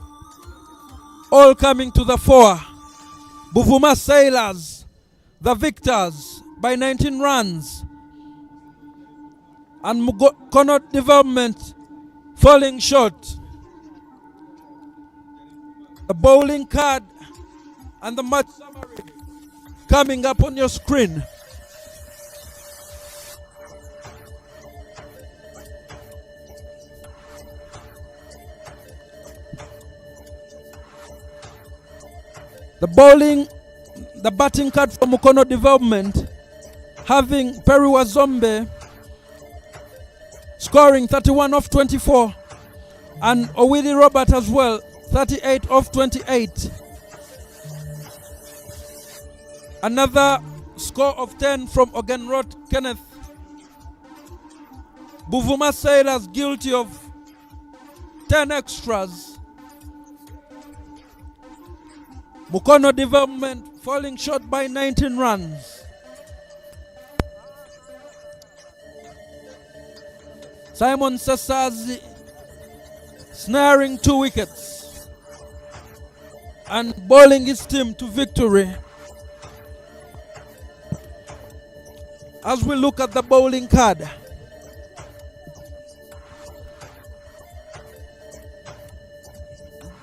all coming to the fore. Buvuma Sailors, the victors by 19 runs. And Mukono Development falling short. The bowling card and the match summary coming up on your screen. The batting card for Mukono Development having Perry Wazombe scoring 31 off 24 and Owili Robert as well 38 off 28. Another score of 10 from Ogenrod Kenneth. Buvuma Sailors guilty of 10 extras. Mukono Development falling short by 19 runs. Simon Sesazi snaring 2 wickets and bowling his team to victory. as we look at the bowling card.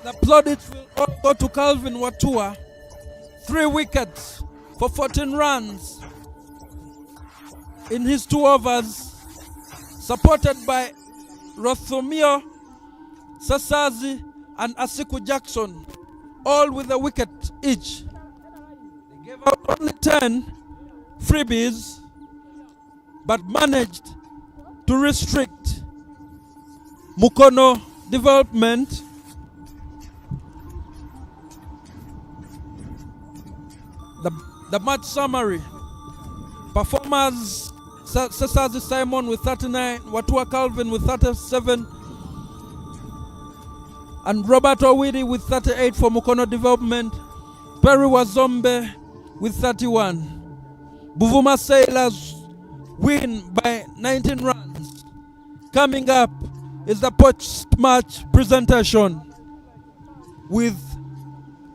The plaudits will all go to Calvin Watua. 3 wickets for 14 runs in his 2 overs, supported by Rothomio, Sasazi, and Asiku Jackson, all with a wicket each. They gave out only 10 freebies, but managed to restrict Mukono development. The match summary. Performers: Sasazi Simon with 39, Watua Calvin with 37, and Robert Owiri with 38 for Mukono Development. Perry Wazombe with 31. Buvuma Sailors win by 19 runs. Coming up is the post-match presentation with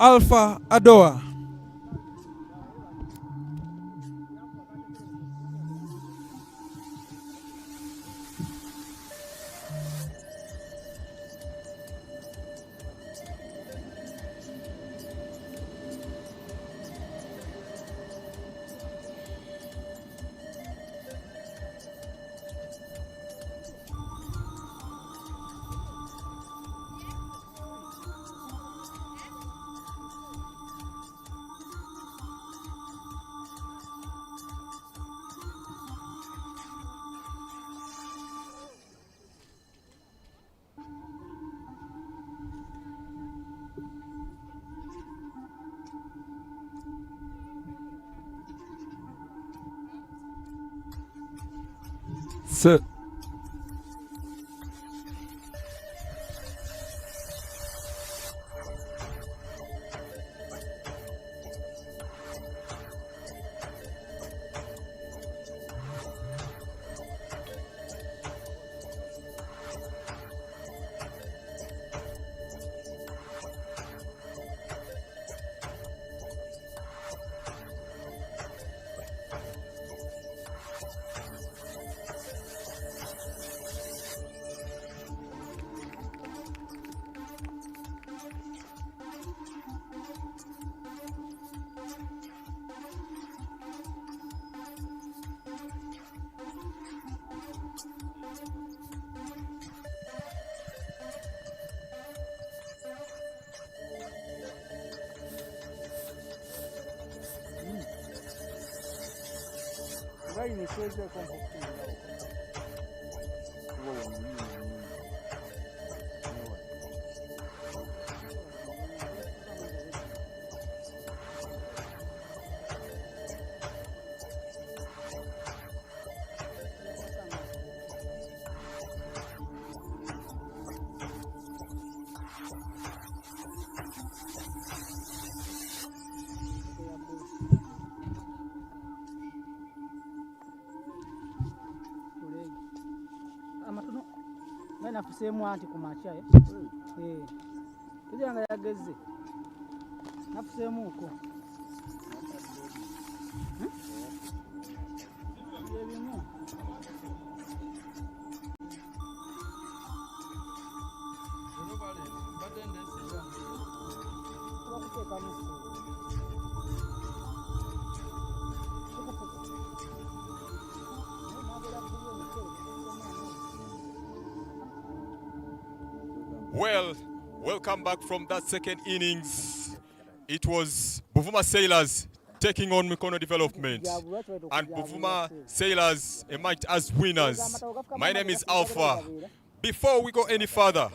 Alpha Adoa. So, nafuseemu anti ku makya kugira nga yageze nafuseemuuko ebimu Well, welcome back from that second innings. It was Buvuma Sailors taking on Mukono Development, and Buvuma Sailors emerged as winners. My name is Alpha. Before we go any further,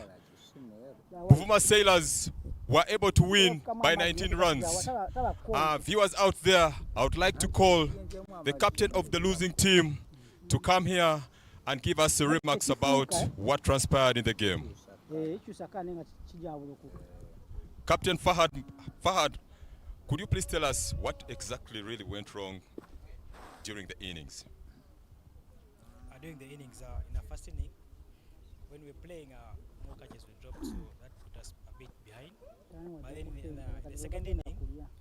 Buvuma Sailors were able to win by 19 runs. Viewers out there, I would like to call the captain of the losing team to come here and give us the remarks about what transpired in the game. Captain Fahad, could you please tell us what exactly really went wrong during the innings? During the innings, in the first inning, when we were playing, more catches were dropped, so that put us a bit behind. But then in the second inning,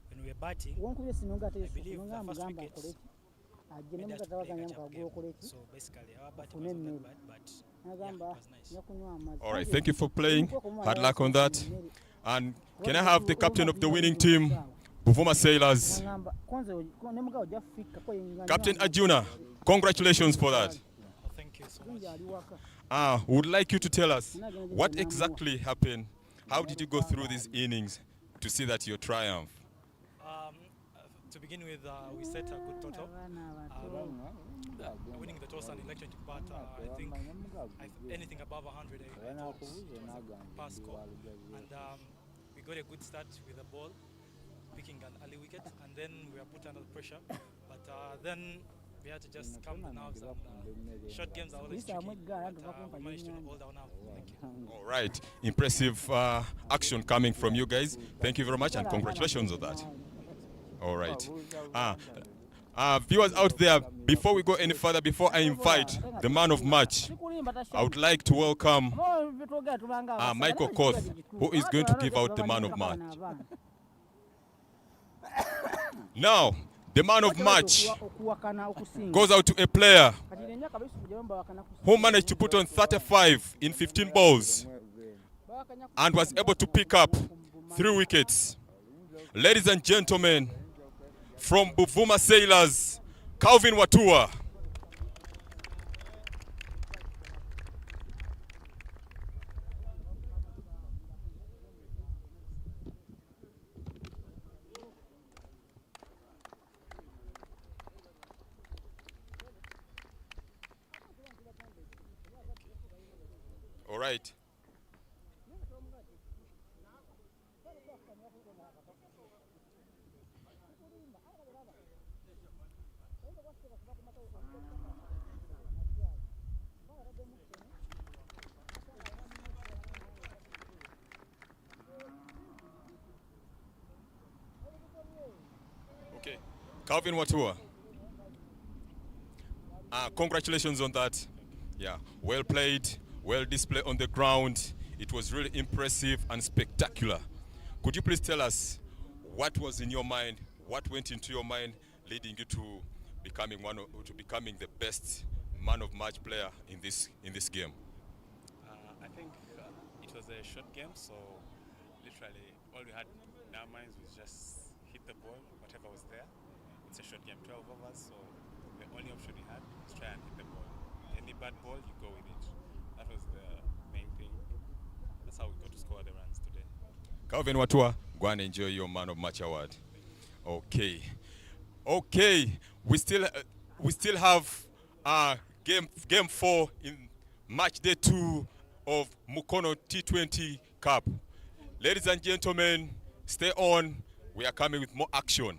when we were batting, I believe the first wicket ajje ne made us to mukatawa play kanya catch-up mukagula game. okoleki So basically, our batting ofune was not emmere that bad, but yeah, nagamba it was nice. nyakunywa amazzi. All right, thank you for playing. Hard luck on that. And can I have the captain of the winning team, Buvuma Sailors, nagamba konze ne mugawo ojja fika ko yinganya Captain Arjuna? Congratulations for that. Oh, thank you so much. ali waka Would like you to tell us what exactly happened. How did you go through these innings to see that your triumph? To begin with, we set a good total. Winning the toss and electing to bat, I think anything above 100, I thought was a pass score. And we got a good start with the ball, picking an early wicket, and then we were put under pressure. But then we had to just calm the nerves, and short games are always tricky. But we managed to hold our nerve. Thank you. All right, impressive action coming from you guys. Thank you very much and congratulations on that. All right. Viewers out there, before we go any further, before I invite the man of match, I would like to welcome Michael Koth, who is going to give out the man of match. Now, the man of match goes out to a player who managed to put on 35 in 15 balls and was able to pick up 3 wickets. Ladies and gentlemen, from Buvuma Sailors, Calvin Watua. All right. Okay, Calvin Watua. Congratulations on that. Yeah, well played, well displayed on the ground. It was really impressive and spectacular. Could you please tell us what was in your mind, what went into your mind, leading you to becoming the best man of match player in this game? I think it was a short game, so literally all we had in our minds was just hit the ball, whatever was there. It's a short game, 12 overs, so the only option we had was try and hit the ball. Any bad ball, you go with it. That was the main thing. That's how we got to score the runs today. Calvin Watua, go and enjoy your man of match award. Okay, we still have game 4 in match day 2 of Mukono T20 Cup. Ladies and gentlemen, stay on. We are coming with more action.